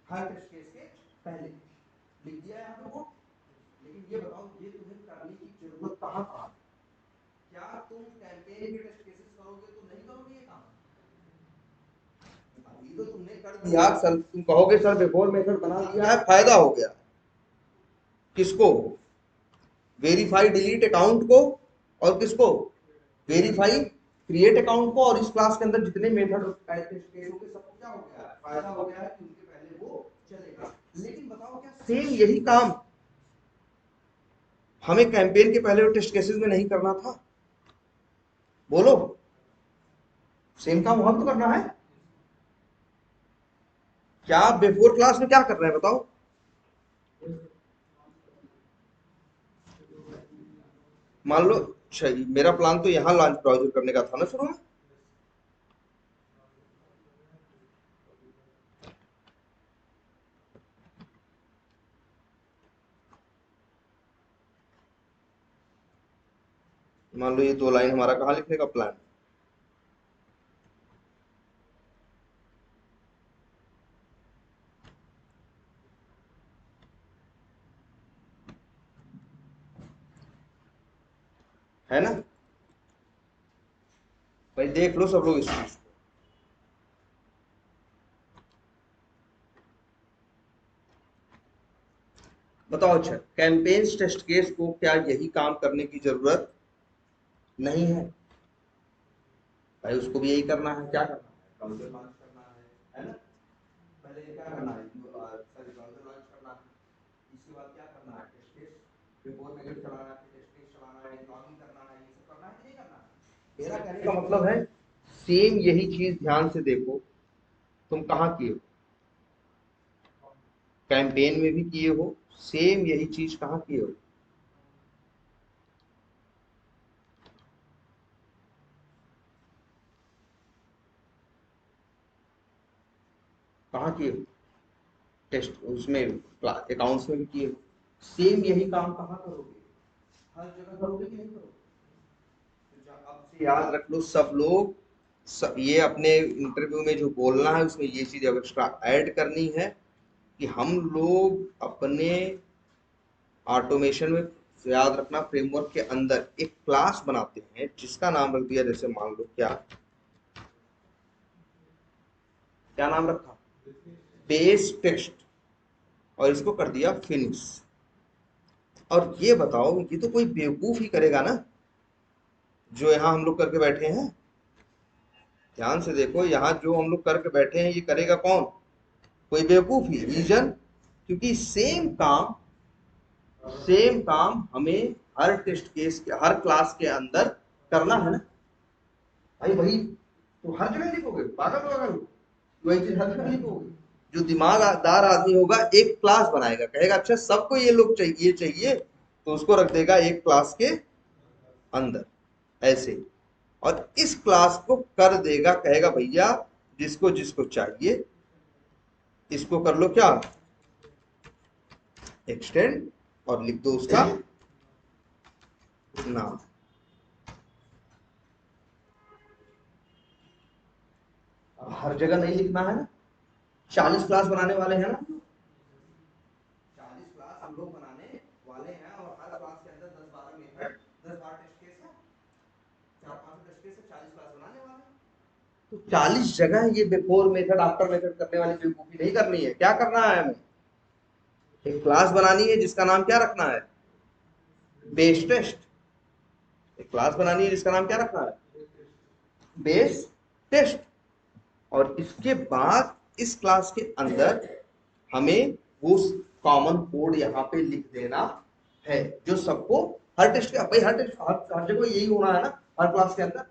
हर टेस्ट केस के पहले लिख दिया यहाँ पे वो। लेकिन ये बताओ, ये तुम्हें करने की जरूरत कहाँ था, क्या तुम कैंपेन के टेस्ट केसेस करोगे तो नहीं करोगे ये काम, अभी तो तुमने कर दिया सर, तुम कहोगे सर बिफोर मेथड बना दिया है, फायदा हो गया किसको, वेरीफाई डिलीट अकाउंट को, और किसको, वेरीफाई क्रिएट अकाउंट को, और इस क्लास के अंदर जितने मेथड केस होंगे सबको क्या हो गया है, फायदा हो गया है कि उनके पहले वो चलेगा। लेकिन बताओ क्या सेम यही काम हमें कैंपेन के पहले टेस्ट केसेस में नहीं करना था, बोलो, सेम काम वहां तो करना है। क्या आप बिफोर क्लास में क्या कर रहे हैं बताओ, मान लो मेरा प्लान तो यहाँ लॉन्च ब्राउजर करने का था ना शुरू में। मान लो ये 2 लाइन हमारा कहाँ लिखने का प्लान है ना भाई, देख लो सब लोग इस चीज को। बताओ अच्छा, कैंपेन्स टेस्ट केस को क्या यही काम करने की जरूरत नहीं है भाई? उसको भी यही करना है। क्या करना है? ब्राउजर लॉन्च करना है ना? पहले क्या करना है? सॉरी, ब्राउजर लॉन्च करना है। इसके बाद क्या करना है? टेस्ट केस रिपोर्ट में चलाना है, टेस्ट केस चलाना है, लॉगिन करना है, ये सब करना है कि नहीं करना है? मेरा कहने का मतलब है सेम यही चीज ध्यान से देखो, तुम कहाँ किए हो? कैंपेन में भी किए हो, सेम यही चीज कहाँ किए हो? कहाँ किए हो? टेस्ट उसमें अकाउंट्स में भी किए हो, सेम यही काम कहाँ करोगे? हर जगह करोगे कि नहीं करोगे? तो अब से याद रख लो सब लोग, ये अपने इंटरव्यू में जो बोलना है उसमें ये चीज अब एक्स्ट्रा ऐड करनी है कि हम लोग अपने ऑटोमेशन में, याद रखना, फ्रेमवर्क के अंदर एक क्लास बनाते हैं जिसका नाम रख दिया, जैसे मान लो क्या क्या नाम रखा, बेस टेस्ट, और इसको कर दिया फिनिश। और ये बताओ, ये तो कोई बेवकूफ ही करेगा ना जो यहाँ हम लोग करके बैठे हैं। ध्यान से देखो, यहाँ जो हम लोग करके बैठे हैं ये करेगा कौन? कोई बेवकूफ ही। रीजन, क्योंकि सेम काम हमें हर टेस्ट केस के, हर क्लास के अंदर करना है ना भाई। वही तो हर जगह लिखोगे, पागल हो अगर वही चीज हर जगह लिखोगे। जो दिमागदार आदमी होगा एक क्लास बनाएगा, कहेगा अच्छा सबको ये लोग चाहिए चाहिए, तो उसको रख देगा एक क्लास के अंदर ऐसे, और इस क्लास को कर देगा, कहेगा भैया जिसको जिसको चाहिए इसको कर लो क्या, एक्सटेंड, और लिख दो उसका नाम। अब हर जगह नहीं लिखना है ना। 40 क्लास बनाने वाले हैं ना, 40 क्लास हम लोग बनाने वाले हैं, और हर क्लास के अंदर 10-12 मेथड, 10-12 टेस्ट केस है, 4-5 टेस्ट केस है, 40 क्लास बनाने वाले हैं। तो 40 जगह ये बिफोर मेथड आफ्टर मेथड करने वाली बेवकूफी नहीं करनी है। क्या करना है हमें? एक क्लास बनानी है जिसका नाम क्या रखना है? Base test. एक क्लास बनानी है जिसका नाम क्या रखना है? Base test. और इसके बाद इस क्लास के अंदर हमें वो कॉमन कोड यहाँ पे लिख देना है जो सबको, हर टेस्ट के भाई, हर टेस्ट हर जगह यही होना है ना, हर क्लास के अंदर।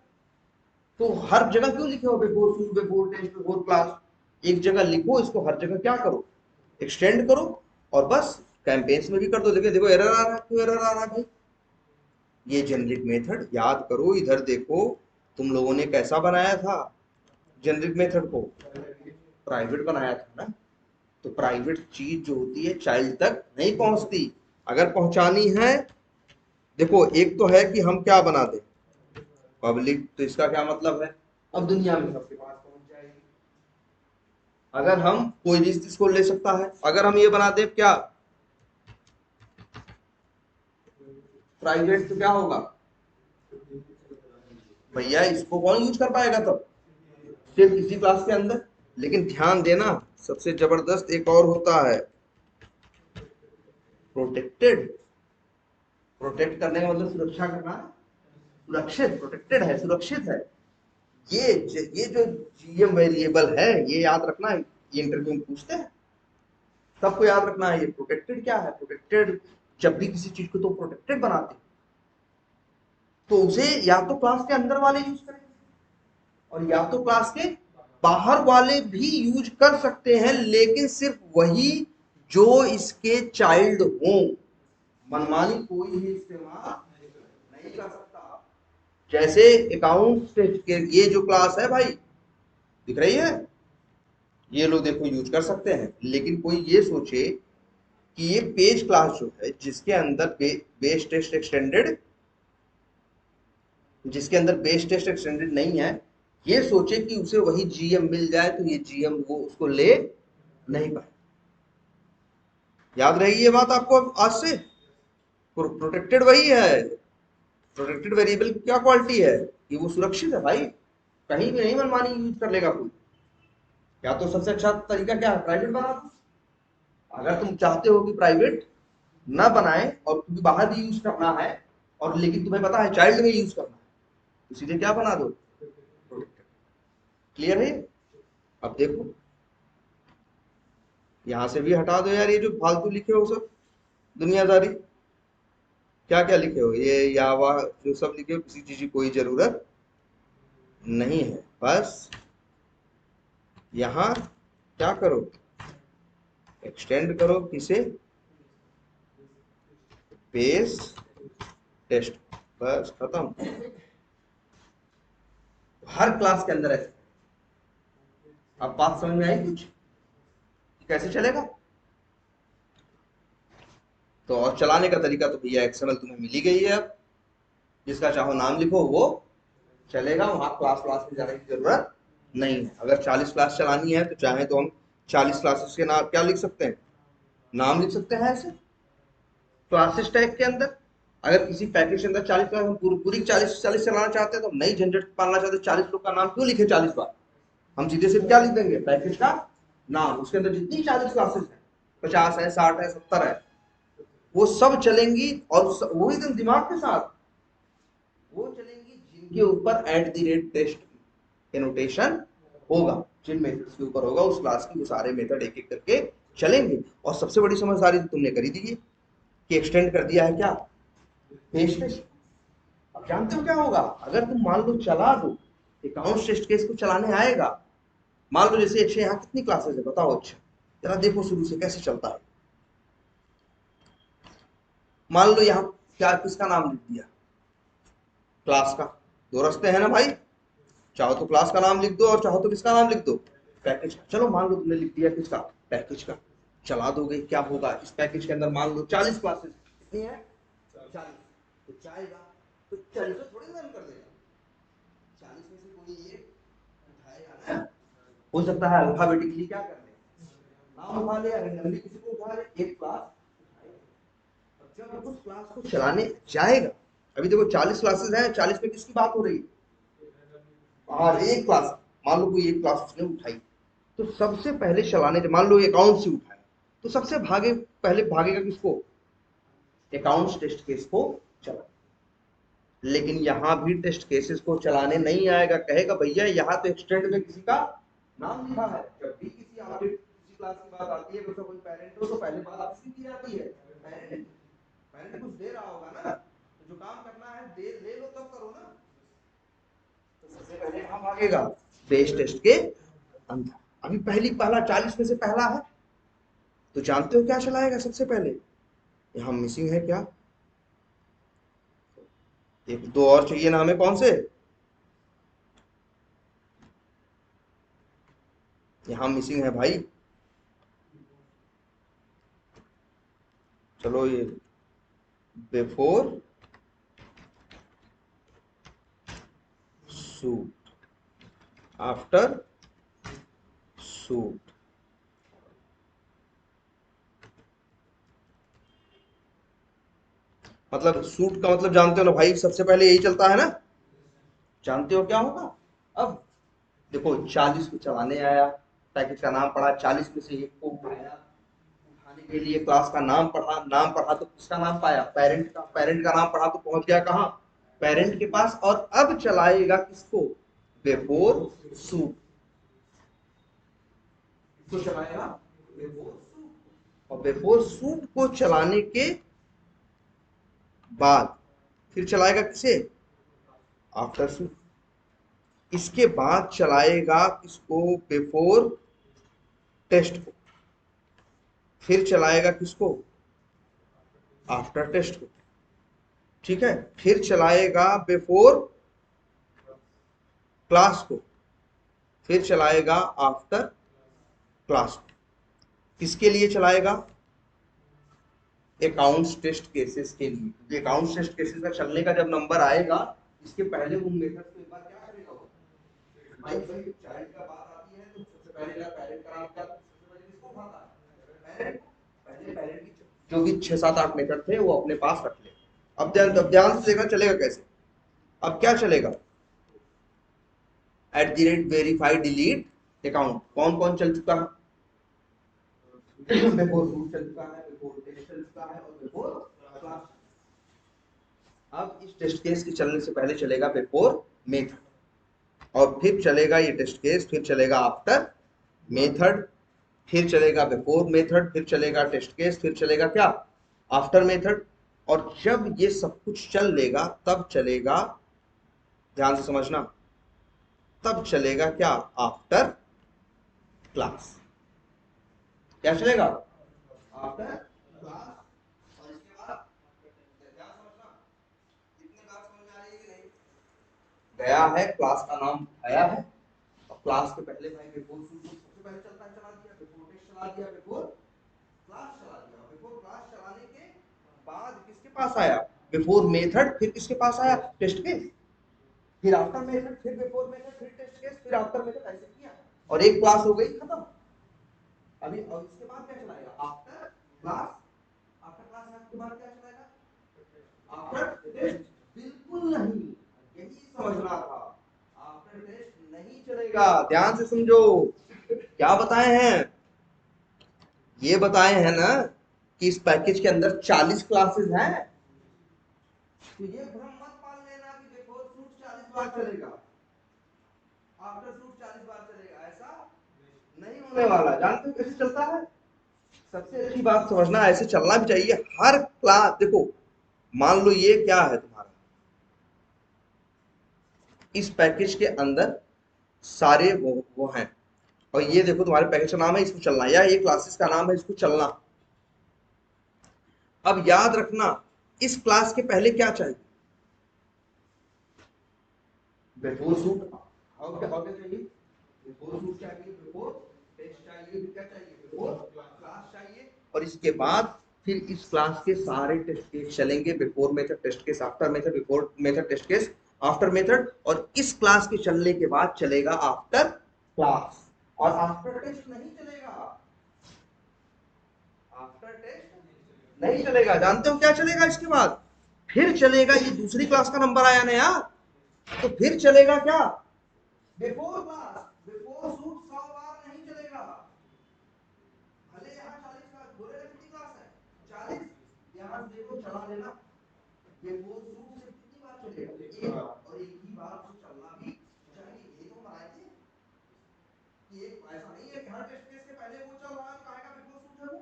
तो हर जगह क्यों लिखे हो before shoes, before test, before class? एक जगह लिखो, इसको हर जगह क्या करो, एक्सटेंड करो, और बस कैंपेन्स में भी कर दो। देखो देखो एरर आ रहा है, क्यों एरर आ रहा है भाई? ये जेनरिक मेथड याद करो, इधर देखो, तुम लोगों ने कैसा बनाया था जेनरिक मेथड को? प्राइवेट बनाया था ना। तो प्राइवेट चीज जो होती है चाइल्ड तक नहीं पहुंचती। अगर पहुंचानी है, देखो एक तो है कि हम क्या बना दें पब्लिक, तो इसका क्या मतलब है अब दुनिया में सबके पास पहुंच जाएगी। अगर हम कोई भी इसको ले सकता है, अगर हम ये बना दें क्या प्राइवेट, तो क्या होगा भैया? इसको कौन यूज कर पाएगा तब? सिर्फ इसी क्लास के अंदर। लेकिन ध्यान देना, सबसे जबरदस्त एक और होता है, प्रोटेक्टेड। प्रोटेक्ट करने का मतलब सुरक्षा करना है, सुरक्षित, प्रोटेक्टेड है, सुरक्षित है। ये जो जीएम वेरिएबल है, ये याद रखना है, ये इंटरव्यू में पूछते हैं, सबको याद रखना है। ये प्रोटेक्टेड क्या है? प्रोटेक्टेड, जब भी किसी चीज को तो प्रोटेक्टेड बनाते हैं, तो उसे या तो क्लास के अंदर वाले यूज करें, और या तो क्लास के बाहर वाले भी यूज कर सकते हैं, लेकिन सिर्फ वही जो इसके चाइल्ड हो। मनमानी कोई भी इस्तेमाल नहीं जैसे अकाउंट के ये जो क्लास है भाई दिख रही है, ये लोग देखो यूज कर सकते हैं। लेकिन कोई ये सोचे कि ये पेज क्लास जो है जिसके अंदर बेस टेस्ट एक्सटेंडेड, जिसके अंदर बेस टेस्ट एक्सटेंडेड नहीं है, ये सोचे कि उसे वही जीएम मिल जाए तो ये जीएम वो उसको ले नहीं पाए। याद रहेगी ये बात आपको आज से। प्रोटेक्टेड वही है, प्रोटेक्टेड वेरिएबल की क्या क्वालिटी है कि वो सुरक्षित है भाई, कहीं भी नहीं मनमानी यूज कर लेगा कोई। या तो सबसे अच्छा तरीका क्या है, प्राइवेट बना दो। अगर तुम चाहते हो कि प्राइवेट ना बनाए और तुम्हें बाहर भी यूज करना है, और लेकिन तुम्हें पता है चाइल्ड में यूज करना है, तो सीधे क्या बना दो, क्लियर है। अब देखो यहां से भी हटा दो यार, ये जो फालतू लिखे हो सब दुनियादारी, क्या क्या लिखे हो ये या वाह जो सब लिखे हो, किसी चीज की कोई जरूरत नहीं है। बस यहां क्या करो, एक्सटेंड करो किसे, बेस टेस्ट, बस खत्म। हर क्लास के अंदर ऐसे। अब बात समझ में आई कुछ कैसे चलेगा। तो और चलाने का तरीका तो भैया एक्सएमएल तुम्हें मिली गई है, अब जिसका चाहो नाम लिखो वो चलेगा, वहां क्लास क्लास में जाने की जरूरत नहीं है। अगर 40 क्लास चलानी है तो चाहे तो हम 40 क्लासेस के नाम क्या लिख सकते हैं, नाम लिख सकते हैं ऐसे क्लासेस टैग के अंदर। अगर किसी पैकेज के अंदर 40 क्लास हम पूरी 40 चलाना चाहते हैं तो हम नई झंझट पालना चाहते हैं, 40 लोग का नाम क्यों लिखे 40 बार, हम सीधे सिर्फ क्या लिख देंगे, पैकेज का नाम, उसके अंदर जितनी 40 क्लासेस है, 50 है, 60 है, 70 है, वो सब चलेंगी। और वो एकदम दिमाग के साथ वो चलेंगी जिनके ऊपर @टेस्ट एनोटेशन होगा, जिन मेथड्स के ऊपर होगा उस क्लास की वो सारे मेथड एक एक करके चलेंगे। और सबसे बड़ी समझदारी तो तुमने करी दी है कि एक्सटेंड कर दिया है क्या, बेस टेस्ट। अब जानते हो क्या होगा, अगर तुम मान लो चला दो अकाउंट टेस्ट केस को चलाने आएगा, मान लो जैसे अच्छा यहाँ कितनी क्लासेस है बताओ, अच्छा जरा देखो शुरू से कैसे चलता है। मान लो यहाँ क्या किसका नाम लिख दिया, क्लास का, दो रास्ते हैं ना भाई, चाहो तो क्लास का नाम लिख दो और चाहो तो किसका नाम लिख दो, पैकेज का। चलो मान लो तुमने लिख दिया किसका, पैकेज का, चला दोगे, क्या होगा इस पैकेज के अंदर मान लो 40 क्लासेस कितनी है, 40, तो जाएगा तो 40 थोड़ी रन कर देगा, 40 में से कोई एक उठाएगा ना, हो सकता है अल्फाबेटिकली क्या कर ले, नाम उठा ले, रैंडमली किसी को उठा ले, एक क्लास उठाएगा। जब उस क्लास को चलाने जाएगा, अभी देखो 40 क्लासेस हैं, 40 में किसकी बात हो रही है, और एक क्लास, मान लो कोई एक क्लास उसने उठाई, तो सबसे पहले चलाने, मान लो अकाउंट से उठाया, तो सबसे पहले भागेगा किसको, अकाउंट्स टेस्ट केस को चला। लेकिन यहां भी टेस्ट केसेस को चलाने नहीं आएगा, कहेगा भैया यहाँ तो एक्सटेंड में किसी का नाम लिखा है। जब भी किसी आपके किसी क्लास की बात आती है, कोई पेरेंट हो तो पहले बात आपसे की जाती है, पेरेंट पेरेंट कुछ दे रहा होगा ना, तो जो काम करना है दे ले लो तब करो ना, तो सबसे पहले कहां भागेगा, बेस टेस्ट के अंदर। अभी पहला 40 में से पहला है, तो जानते हो क्या चलाएगा सबसे पहले, यहां मिसिंग है क्या, एक दो और चाहिए ना हमें, कौन से, यहां मिसिंग है भाई, चलो ये बिफोर सूट, आफ्टर सूट, मतलब सूट का मतलब जानते हो ना भाई, सबसे पहले यही चलता है ना, जानते हो क्या होगा। अब देखो 40 को चलाने आया, पैकेज का नाम पढ़ा, 40 में से एक को उठाया, उठाने के लिए क्लास का नाम पढ़ा तो किसका नाम पाया, पेरेंट का नाम पढ़ा तो पहुंच गया कहाँ, पेरेंट के पास। और अब चलाएगा किसको, बिफोर सूट, किसको चलाएगा, बिफोर सूट। और बिफोर सूट को चलाने के बाद फिर चलाएगा किसे, आफ्टर सूट। इसके बाद चलाएगा किसको, बिफोर टेस्ट को, फिर चलाएगा किसको, आफ्टर टेस्ट को, ठीक है, फिर चलाएगा बिफोर क्लास को, फिर चलाएगा आफ्टर क्लास को। किसके लिए चलाएगा? अकाउंट्स टेस्ट केसेस के लिए, क्योंकि अकाउंट्स टेस्ट केसेस का चलने का जब नंबर आएगा, इसके पहले वो मेथड को एक बार क्या करेगा, वो भाई चाइल्ड का बात आती है तो सबसे पहले अगर पेरेंट का नाम क्या, सबसे पहले किसको उठाता है? पेरेंट को। पहले पेरेंट की जो भी 6 7 8 मेथड थे वो अपने पास रख ले। अब ध्यान से देखना, चलेगा कैसे? अब क्या चलेगा? @verify delete अकाउंट कौन कौन चल चुका है? बिफोर रूट चल चुका है, बिफोर टेस्ट चल चुका है, और बिफोर क्लास। अब इस टेस्ट केस के चलने से पहले चलेगा बिफोर मेथड, और फिर चलेगा ये टेस्ट केस, फिर चलेगा आफ्टर मेथड, फिर चलेगा बिफोर मेथड, फिर चलेगा टेस्ट केस, फिर चलेगा क्या? After method. और जब ये सब कुछ चल लेगा तब चलेगा, ध्यान से समझना, तब चलेगा क्या? After class. क्या चलेगा? After class. और इसके बाद ध्यान समझना, इतने बात समझ में आ रही है कि नहीं? गया है, क्लास का नाम आया है, और क्लास के पहले भाई बिफोर सबसे पहले चलता है, चला दिया, बिफोर टेस्ट चला दिया, बिफोर क्लास चला दिया। बिफोर क्लास चलाने के बाद किसके पास आया? बिफोर मेथड, फिर किसके पास आया? टेस्ट केस, फिर आफ्टर मेथड, फिर बिफोर मेथड, फिर टेस्ट केस, फिर आफ्टर मेथड, ऐसे किया, और एक क्लास हो गई खत्म। अभी और इसके बाद क्या चलाएगा? After class. आफ्टर क्लास के बाद क्या चलाएगा? After test. बिल्कुल नहीं, यही समझना था, आफ्टर टेस्ट नहीं चलेगा। ध्यान से समझो, क्या बताए हैं? ये बताए हैं ना कि इस पैकेज के अंदर 40 क्लासेस हैं। तो ये भ्रम मत पाल लेना कि बिफोर सूट 40 बार चलेगा, आफ्टर सूट 40 बार चलेगा, ऐसा नहीं होने वाला। जानते हो कैसे चलता है? सबसे अच्छी बात समझना, ऐसे चलना भी चाहिए हर क्लास। देखो, मान लो ये क्या है तुम्हारा, इस पैकेज के अंदर सारे वो हैं, और ये देखो तुम्हारे पैकेज का नाम है, इसको चलना, या ये क्लासेस का नाम है, इसको चलना। अब याद रखना, इस क्लास के पहले क्या चाहिए? Before suit. हाउ क्या चाहिए? बिफोर सूट चाहिए, बिफोर टेस्ट चाहिए, फिर क्या चाहिए? बिफोर क्लास चाहिए। और इसके बाद फिर इस क्लास के सारे टेस्ट केस चलेंगे, before method, test case, after method, before method, test case, after method. और इस क्लास के चलने के बाद चलेगा आफ्टर क्लास, और आफ्टर टेस्ट नहीं चलेगा। आफ्टर टेस्ट नहीं चलेगा। जानते हो क्या चलेगा इसके बाद? फिर चलेगा, ये दूसरी क्लास का नंबर आया ना यार, तो फिर चलेगा क्या? Before class. बिफोर सूट 100 बार नहीं चलेगा, भले यहाँ 40 क्लास बोले ना, कितनी क्लास है? 40। ध्यान से देखो, चला लेना। बिफोर सूट से कितनी बार चलेगा? एक बार, और एक ही बार उसे चलना भी चाहिए। यही तो बनाए थे कि एक ऐसा नहीं है कि हर टेस्ट केस के पहले वो चल रहा है तो कहेगा बिफोर सूट है वो।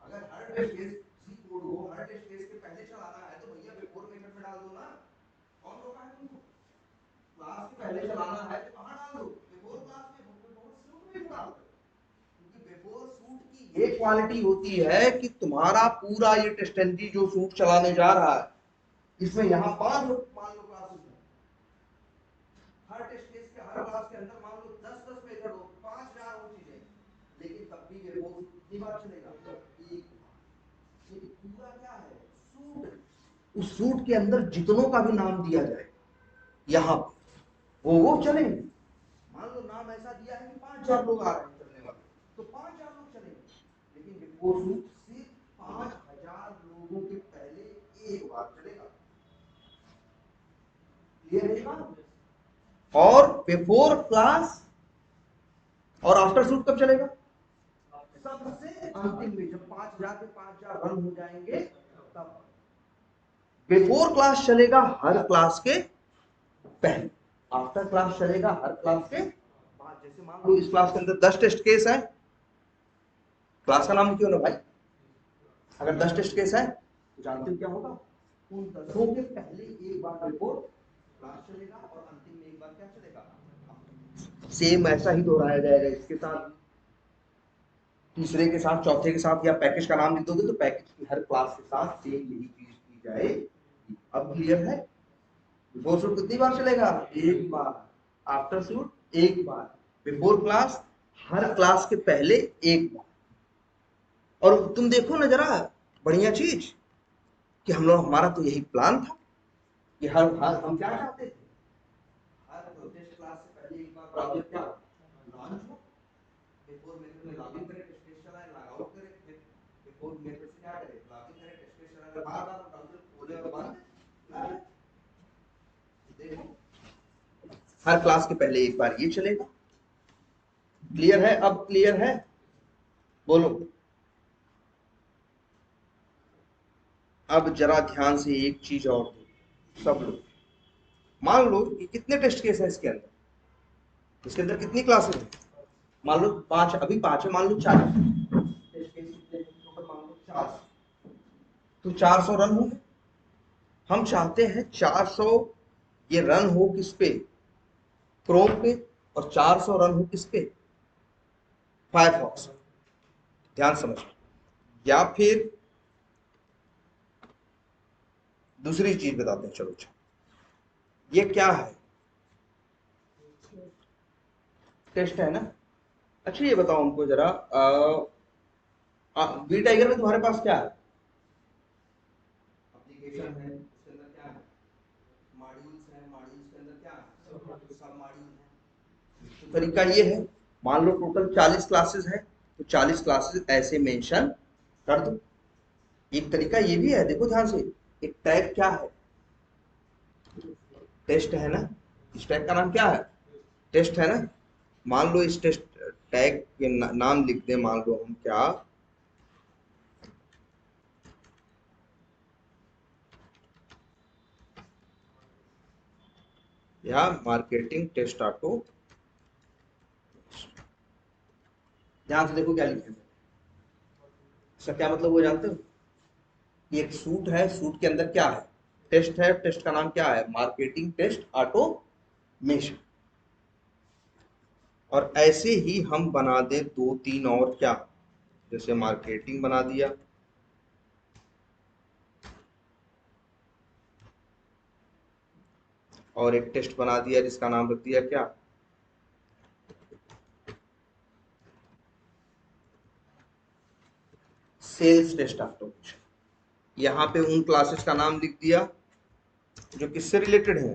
अगर हर टेस्ट केस सी कोड को हर टेस्ट केस के पहले चलाना है तो भैया बिफोर मेथड में डाल दो ना। कौन रोका है तुमको? क्लास के पहले चलाना है तो कहां डाल दो? बिफोर क्लास में, बिफोर सूट में डाल दो। क्योंकि बिफोर सूट की ये क्वालिटी होती है कि तुम्हारा पूरा ये टेस्टेंटी जो सूट चलाने जा रहा है, इसमें यहाँ 5 लोग मान लो क्लासेस हैं, हर टेस्ट केस के हर क्लास के अंदर मान लो 10 मेथड हो, 5000 हो चीजें, लेकिन तब भी बिफोर सूट कितनी बार चलेगा? एक। ये पूरा क्या है? सूट। उस सूट के अंदर जितनों का भी नाम दिया जाए यहाँ वो चलेंगे। मान लो नाम ऐसा दिया है कि 5000 लोग आ रहे हैं चलने वाले, तो 5000 लोग चलेंगे, लेकिन बिफोर सूट सिर्फ 5000 लोगों के पहले एक बार चलेगा। क्लियर है बात? और बिफोर क्लास और आफ्टर सूट कब चलेगा? सबसे अंतिम में, जब 5000 के 5000 रन हो जाएंगे तब। बिफोर क्लास चलेगा हर क्लास के पहले, आफ्टर क्लास चलेगा हर क्लास के बाद। जैसे मान लो इस क्लास के अंदर 10 टेस्ट केस है, क्लास का नाम क्यों ना भाई, अगर 10 टेस्ट केस है तो जानते हो क्या होगा? उन 10 के पहले एक बार बिफोर क्लास चलेगा, और अंतिम में एक बार क्या चलेगा? सेम ऐसा ही दोहराया जाएगा इसके साथ, तीसरे के साथ, चौथे के साथ, या पैकेज का नाम लिख दोगे तो पैकेज की हर क्लास के साथ सेम यही चीज की जाए। अब क्लियर है? बिफोर शूट कितनी बार चलेगा? एक बार। आफ्टर शूट एक बार। बिफोर क्लास हर क्लास के पहले एक बार। और तुम देखो ना जरा बढ़िया चीज कि हम लोग, हमारा तो यही प्लान था कि हर हम क्या चाहते थे, हर टेस्ट क्लास से पहले एक बार ब्राउज़र क्या लॉन्च हो, बिफोर मेथड में लॉगिन करे, टेस्ट केस चलाए, लॉग आउट करे, फिर बिफोर मेथड से क्या करे, लॉगिन करे, टेस्ट केस चलाए, बार-बार ब्राउज़र खोले और बंद ना करे। देखो हर क्लास के पहले एक बार ये चलेगा। क्लियर है? अब क्लियर है? बोलो। अब जरा ध्यान से एक चीज और दो सब लोग। मान लो कि कितने टेस्ट केस है इसके अंदर, इसके अंदर कितनी क्लासेस है? मान लो 5, अभी 5 है, मान लो 4 टेस्ट केस कितने टोटल, मान लो 400, तो 400 रन होंगे। हम चाहते हैं 400 ये रन हो किस पे, क्रोम पे, और 400 रन हो किस पे, फायरफॉक्स। ध्यान समझ। या फिर दूसरी चीज बताते हैं, चलो ये क्या है, टेस्ट है ना। अच्छा ये बताओ हमको जरा, बी टाइगर में तुम्हारे पास क्या है? एप्लीकेशन है, उसके अंदर क्या है, मॉड्यूल्स है, मॉड्यूल्स के अंदर क्या है, सब मॉड्यूल है। तो तरीका ये है, मान लो टोटल 40 क्लासेस है, तो 40 क्लासेस ऐसे मेंशन कर दो। एक तरीका ये भी है, देखो ध्यान से, एक टैग क्या है, टेस्ट है ना। इस टैग का नाम क्या है, टेस्ट है ना। मान लो इस टेस्ट टैग के नाम लिख दे, मान लो हम क्या, या मार्केटिंग टेस्ट ऑटो। ध्यान से देखो क्या लिखे, इसका क्या मतलब वो जानते हो? एक सूट है, सूट के अंदर क्या है, टेस्ट है, टेस्ट का नाम क्या है, मार्केटिंग टेस्ट ऑटोमेशन। और ऐसे ही हम बना दे 2-3 और, क्या, जैसे मार्केटिंग बना दिया, और एक टेस्ट बना दिया जिसका नाम रख दिया क्या, सेल्स टेस्ट ऑटोमेशन। यहाँ पे उन क्लासेस का नाम लिख दिया जो किससे रिलेटेड है,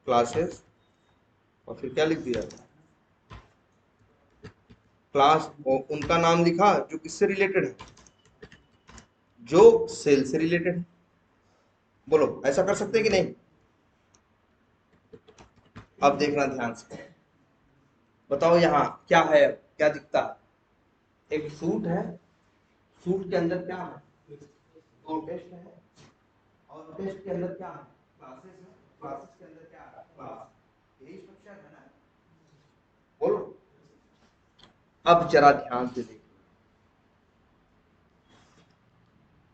क्लासेस, और फिर क्या लिख दिया, क्लास, और उनका नाम लिखा जो किससे रिलेटेड है, जो सेल से रिलेटेड है। बोलो ऐसा कर सकते हैं कि नहीं? अब देखना ध्यान से, बताओ यहाँ क्या है, क्या दिखता है, एक सूट है, सूट के अंदर क्या है, 2 टेस्ट है, और टेस्ट के अंदर क्या है, क्लासेस है, क्लासेस के अंदर क्या है, क्लास। यही स्ट्रक्चर है ना। बोलो अब जरा ध्यान से देखो।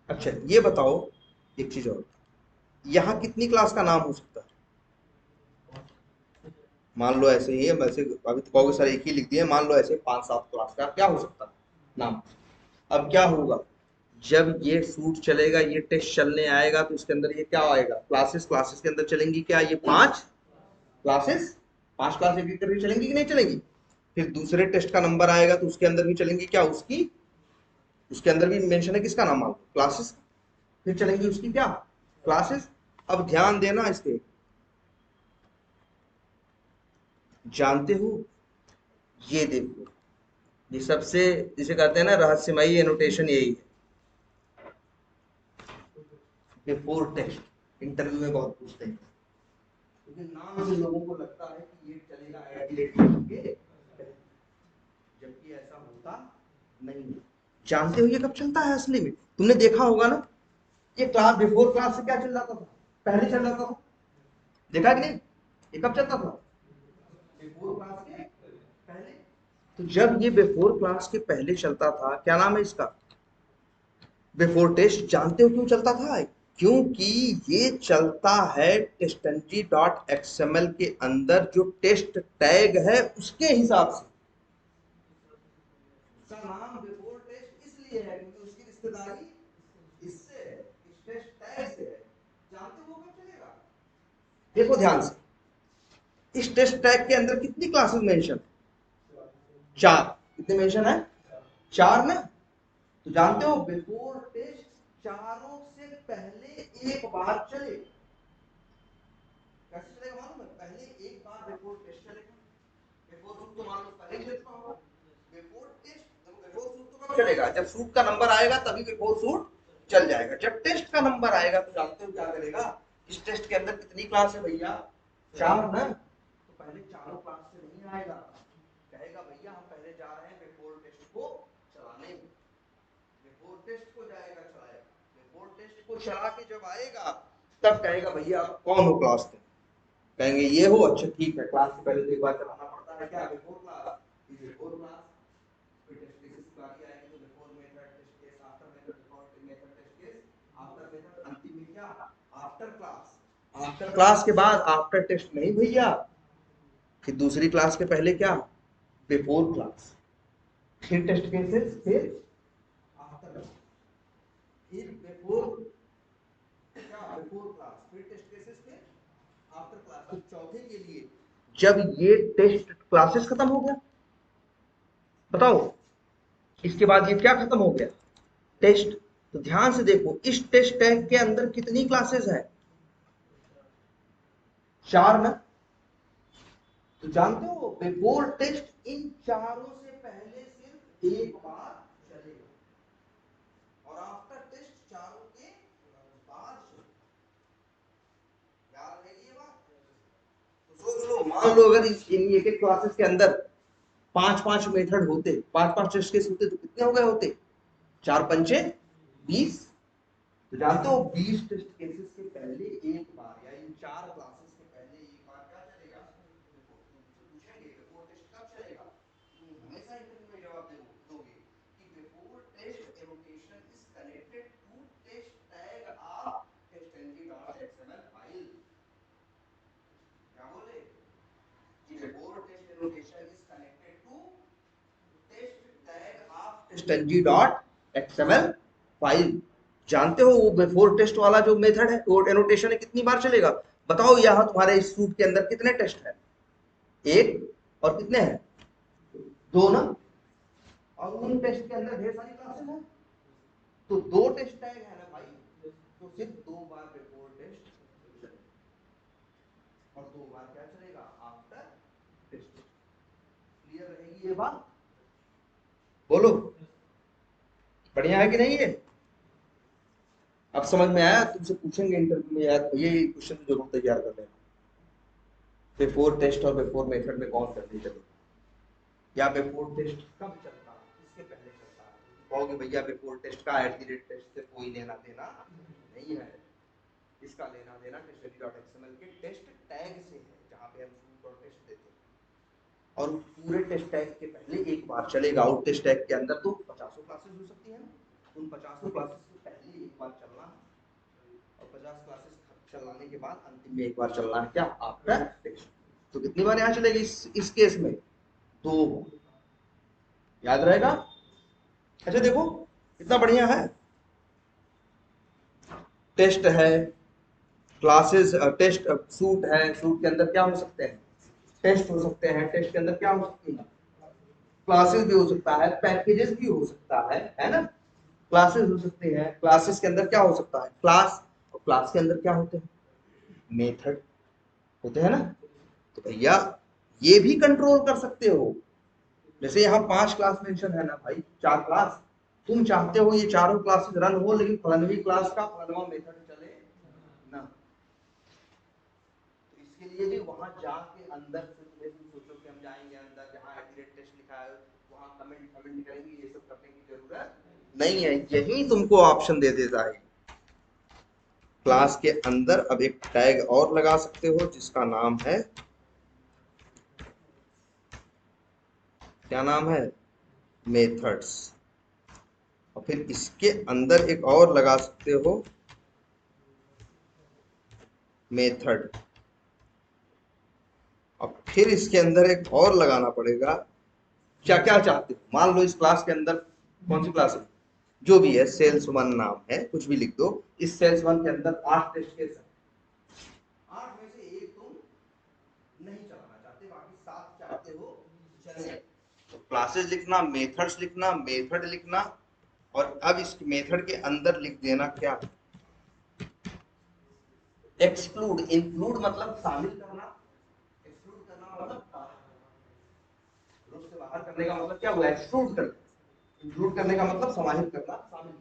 अच्छा ये बताओ एक चीज और, यहाँ कितनी क्लास का नाम हो सकता है? मान लो ऐसे ही है, वैसे अभी तो कहोगे सर एक ही लिख दिए, मान लो ऐसे 5-7 क्लास का क्या हो सकता है नाम। अब क्या होगा, जब ये सूट चलेगा, ये टेस्ट चलने आएगा, तो उसके अंदर ये क्या आएगा, क्लासेस, क्लासेस के अंदर चलेंगी क्या, ये 5 क्लासेस, 5 क्लास एक एक करके चलेंगी कि नहीं चलेंगी। फिर दूसरे टेस्ट का नंबर आएगा तो उसके अंदर भी चलेंगी क्या, उसकी, उसके अंदर भी मेंशन है किसका नाम, क्लासेस, फिर चलेंगी उसकी क्या, क्लासेस। अब ध्यान देना इसके, जानते हो, ये देखो, ये सबसे जिसे कहते हैं ना रहस्यमयी एनोटेशन यही है, बिफोर टेस्ट। इंटरव्यू में बहुत पूछते हैं, क्योंकि नाम से लोगों को लगता है कि ये चलेगा के, जबकि ऐसा होता नहीं है। जानते हो ये कब चलता है असली में? तुमने देखा होगा ना, ये क्लास बिफोर क्लास से क्या चल जाता था, पहले चल जाता था, देखा कि नहीं? ये कब चलता था, बिफोर क्लास के पहले। तो जब ये बिफोर क्लास के पहले चलता था, क्या नाम है इसका, बिफोर टेस्ट। जानते हो क्यों चलता था? क्योंकि ये चलता है testng.xml के अंदर जो टेस्ट टैग है उसके हिसाब से। उसका नाम बिफोर टेस्ट इसलिए है क्योंकि उसकी रिश्तेदारी टैग से है, जानते हो कब चलेगा? देखो ध्यान से, इस टेस्ट टैग के अंदर कितनी क्लासेस मेंशन? 4। कितने मेंशन है? 4 ना। तो जानते हो बिफोर टेस्ट चारों से पहले एक बार चले। कैसे चलेगा मालूम है? पहले एक बार बिफोर टेस्ट चलेगा। बिफोर शूट तो मान लो पहले ही चलता होगा। बिफोर टेस्ट, देखो बिफोर शूट तो कब चलेगा? जब शूट का नंबर आएगा तभी बिफोर शूट चल जाएगा। जब टेस्ट का नंबर आएगा तो जानते हो क्या करेगा? इस टेस्ट के अंदर कितनी क्लास है भैया? 4 ना। तो पहले चारों क्लास से नहीं आएगा, कहेगा भैया हम पहले जा रहे हैं बिफोर टेस्ट को चलाने। बिफोर टेस्ट को जाएगा चलाएगा, बिफोर टेस्ट को चला के जब आएगा तब कहेगा भैया आप कौन हो क्लास में? कहेंगे ये हो, अच्छा ठीक है। क्लास से पहले तो एक बार चलाना पड़ता है क्या? Before class, before class. फिर टेस्ट केसेस की बारी आएगी तो before method test case, after method before method test case, after method, अंतिम में क्या? After class. आफ्टर क्लास के बाद आफ्टर टेस्ट नहीं भैया, फिर दूसरी क्लास के पहले क्या? बिफोर क्लास, फिर टेस्ट केसेस, फिर आफ्टर क्लास, फिर बिफोर क्या? बिफोर क्लास, फिर टेस्ट केसेस, फिर आफ्टर क्लास। तो चौथे के लिए जब ये टेस्ट क्लासेस खत्म हो गया, बताओ इसके बाद ये क्या खत्म हो गया? टेस्ट। तो ध्यान से देखो इस टेस्ट टैग के अंदर कितनी क्लासेस है? 4 ना। तो जानते हो बिफोर टेस्ट इन चारों से पहले सिर्फ एक बार चलेगा और आफ्टर टेस्ट चारों के बाद चलेगा। याद रहेगी ये बात? तो सोच लो, मान लो अगर इन एक एक क्लासेस के अंदर 5-5 मेथड होते, 5-5 टेस्ट केस होते तो कितने हो गए होते? 4 पंचे 20। तो जानते हो 20 टेस्ट केसेस के पहले एक बार, या इन 4 क्लासेस के पहले एक बार क्या चलेगा? तुमसे पूछेंगे बिफोर टेस्ट कब चलेगा? तुम हमेशा इंटरव्यू में जवाब दोगे कि before test annotation is connected to test tag of testng.xml file. क्या बोले? कि before test annotation is connected to test tag of testng.xml file. जानते हो वो बिफोर टेस्ट वाला जो मेथड है, वो एनोटेशन है, कितनी बार चलेगा? बताओ यहां तुम्हारे इस सूट के अंदर कितने टेस्ट है? एक और कितने हैं? 2 ना। और उन टेस्ट के अंदर ढेर सारी क्लासेस हैं, तो 2 टेस्ट टैग है ना भाई, तो सिर्फ 2 बार बिफोर टेस्ट और 2 बार क्या चलेगा? After test. क्लियर रहेगी ये बात? बोलो बढ़िया है कि नहीं है? अब समझ में आया? तुमसे पूछेंगे इंटरव्यू में यार ये क्वेश्चन जरूर तैयार कर लेना, बिफोर टेस्ट और बिफोर मेथड में कौन करनी चाहिए, या बिफोर टेस्ट कब चलता है, किसके पहले चलता है? कहोगे भैया बिफोर टेस्ट का @टेस्ट से कोई लेना देना नहीं है, इसका लेना देना testng.xml के टेस्ट टैग से है, जहां पे हम शूट और टेस्ट देते हैं। और पूरे टेस्ट टैग के पहले एक बार चलेगा। और टेस्ट टैग के अंदर तो 50 क्लासेस हो सकती है ना, उन 50 क्लासेस से पहले एक बार चलना है और 50 क्लासेस चलाने के बाद अंतिम में एक बार चलना है क्या? After test. तो कितनी बार यहाँ चलेगी इस केस में? 2। याद रहेगा? अच्छा देखो कितना बढ़िया है, टेस्ट है, क्लासेस, टेस्ट सूट है, सूट के अंदर क्या हो सकते हैं? टेस्ट हो सकते हैं, टेस्ट के अंदर क्या हो सकती है? क्लासेस भी हो सकता है, पैकेजेस भी हो सकता है ना? क्लासेस हो सकते हैं, क्लासेस के अंदर क्या हो सकता है? क्लास। और क्लास के अंदर क्या होते हैं? मेथड होते हैं ना। तो भैया ये भी कंट्रोल कर सकते हो। जैसे यहाँ 5 क्लास मेंशन है ना भाई, 4 क्लास, तुम चाहते हो ये चारों क्लासेस रन हो लेकिन फलनवी क्लास का फलनवा मेथड चले ना, तो इसके लिए भी वहां जाके अंदर से तुम्हें तुम सोचो कि हम जाएंगे अंदर जहां @टेस्ट लिखा है वहां कमेंट कमेंट करेंगे, ये सब करने की जरूरत नहीं है। यही तुमको ऑप्शन दे देता है। क्लास के अंदर अब एक टैग और लगा सकते हो जिसका नाम है, क्या नाम है? मेथड्स। और फिर इसके अंदर एक और लगा सकते हो मेथड। और फिर इसके अंदर एक और लगाना पड़ेगा। क्या क्या चाहते हो? मान लो इस क्लास के अंदर कौन सी क्लास है? जो भी है, सेल्स वन नाम है, कुछ भी लिख दो। इस सेल्स वन के अंदर 8 टेस्ट केस है, 8 में से एक तुम नहीं चलाना चाहते, बाकी 7 चाहते हो चले। तो क्लासेस लिखना, मेथड्स लिखना, मेथड लिखना, और अब इस मेथड के अंदर लिख देना क्या, एक्सक्लूड। इंक्लूड मतलब शामिल करना, एक्सक्लूड करना मतलब ग्रुप से बाहर करने का मतलब क्या हुआ, एक्सक्लूड करना। इंक्लूड करने का मतलब समाहित करना, शामिल।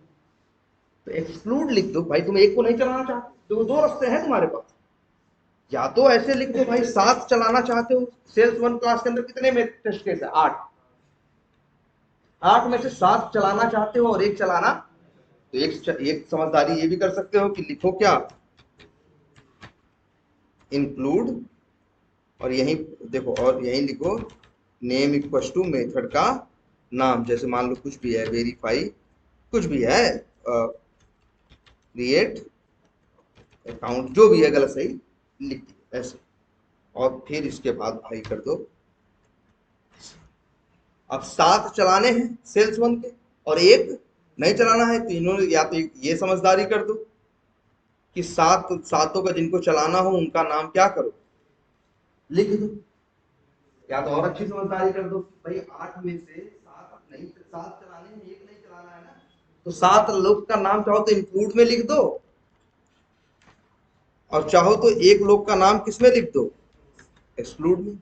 तो एक्सक्लूड लिख दो भाई, तुम एक को नहीं चलाना चाहते तो दो रास्ते हैं तुम्हारे पास। या तो ऐसे लिख दो भाई 7 चलाना चाहते हो, सेल्स वन क्लास के अंदर कितने में टेस्ट केस है, 8, 8 में से 7 चलाना चाहते हो और एक चलाना। तो एक समझदारी ये भी कर सकते हो कि लिखो क्या, इंक्लूड, और यही देखो, और यही लिखो नेम इक्वल टू मेथड का नाम। जैसे मान लो कुछ भी है, वेरीफाई, कुछ भी है, क्रिएट अकाउंट, जो भी है गलत सही लिख दिया ऐसे, और फिर इसके बाद भाई कर दो। अब 7 चलाने हैं सेल्स वन के और एक नहीं चलाना है, तो इन्होंने या तो ये समझदारी कर दो कि सातों का जिनको चलाना हो उनका नाम क्या करो, लिख दो। या तो और अच्छी समझदारी कर दो, भाई 8 में से 7 नहीं, 7 चलाने हैं, एक नहीं चलाना है ना, तो 7 लोग का नाम चाहो तो इंक्लूड में लिख दो, और चाहो तो एक लोग का नाम किसमें लिख दो, एक्सक्लूड में।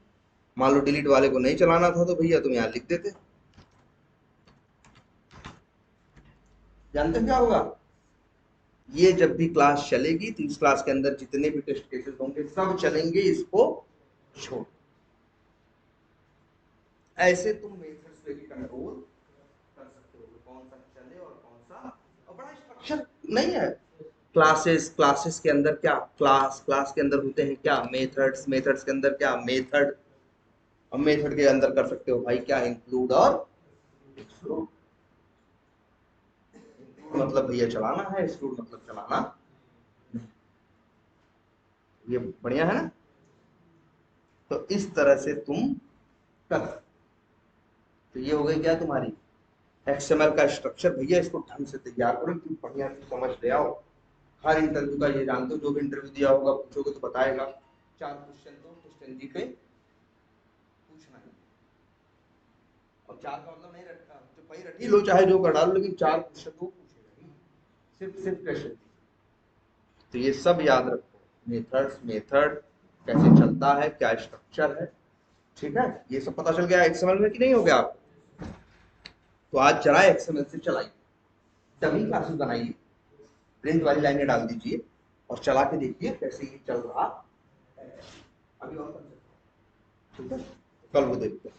मान लो डिलीट वाले को नहीं चलाना था तो भैया तुम यहां लिख देते। जानते क्या होगा, ये जब भी क्लास चलेगी तो इस क्लास के अंदर जितने भी टेस्ट केसेस होंगे सब चलेंगे, इसको छोड़। ऐसे तुम मेथड्स पे भी कंट्रोल कर सकते हो, कौन सा चले और कौन सा। और बड़ा स्ट्रक्चर नहीं है। क्लासेस के अंदर क्या, क्लास के अंदर होते हैं क्या, मेथड्स, मेथड्स के अंदर क्या, मेथड, और मेथड के अंदर कर सकते हो भाई क्या, इंक्लूड और एक्सक्लूड। मतलब भैया चलाना है, एक्सक्लूड मतलब चलाना। ये बढ़िया है ना। तो इस तरह से तुम कर, तो ये हो गई क्या तुम्हारी एक्सएमएल का स्ट्रक्चर। भैया इसको ढंग से तैयार करो, तुम बढ़िया से समझ ले आओ। हर इंटरव्यू का ये जानते हो, जो भी इंटरव्यू दिया होगा पूछोगे तो बताएगा, 4 क्वेश्चन दो, क्वेश्चन जी पे पूछना है। और 4 का मतलब नहीं रखा तो भाई रटी लो चाहे जो कर डालो, लेकिन 4 क्वेश्चन तो पूछेगा ही, सिर्फ क्वेश्चन। तो ये सब याद रखो, मेथड कैसे चलता है, क्या स्ट्रक्चर है, ठीक है। ये सब पता चल गया एक्सएमएल में कि नहीं हो गया आपको। तो आज जरा एक्सएमएल से चलाइए, डमी क्लासेस बनाइए, प्रिंट वाली लाइनें डाल दीजिए और चला के देखिए कैसे ये चल रहा है। अभी और ठीक है, कल वो देखते हैं।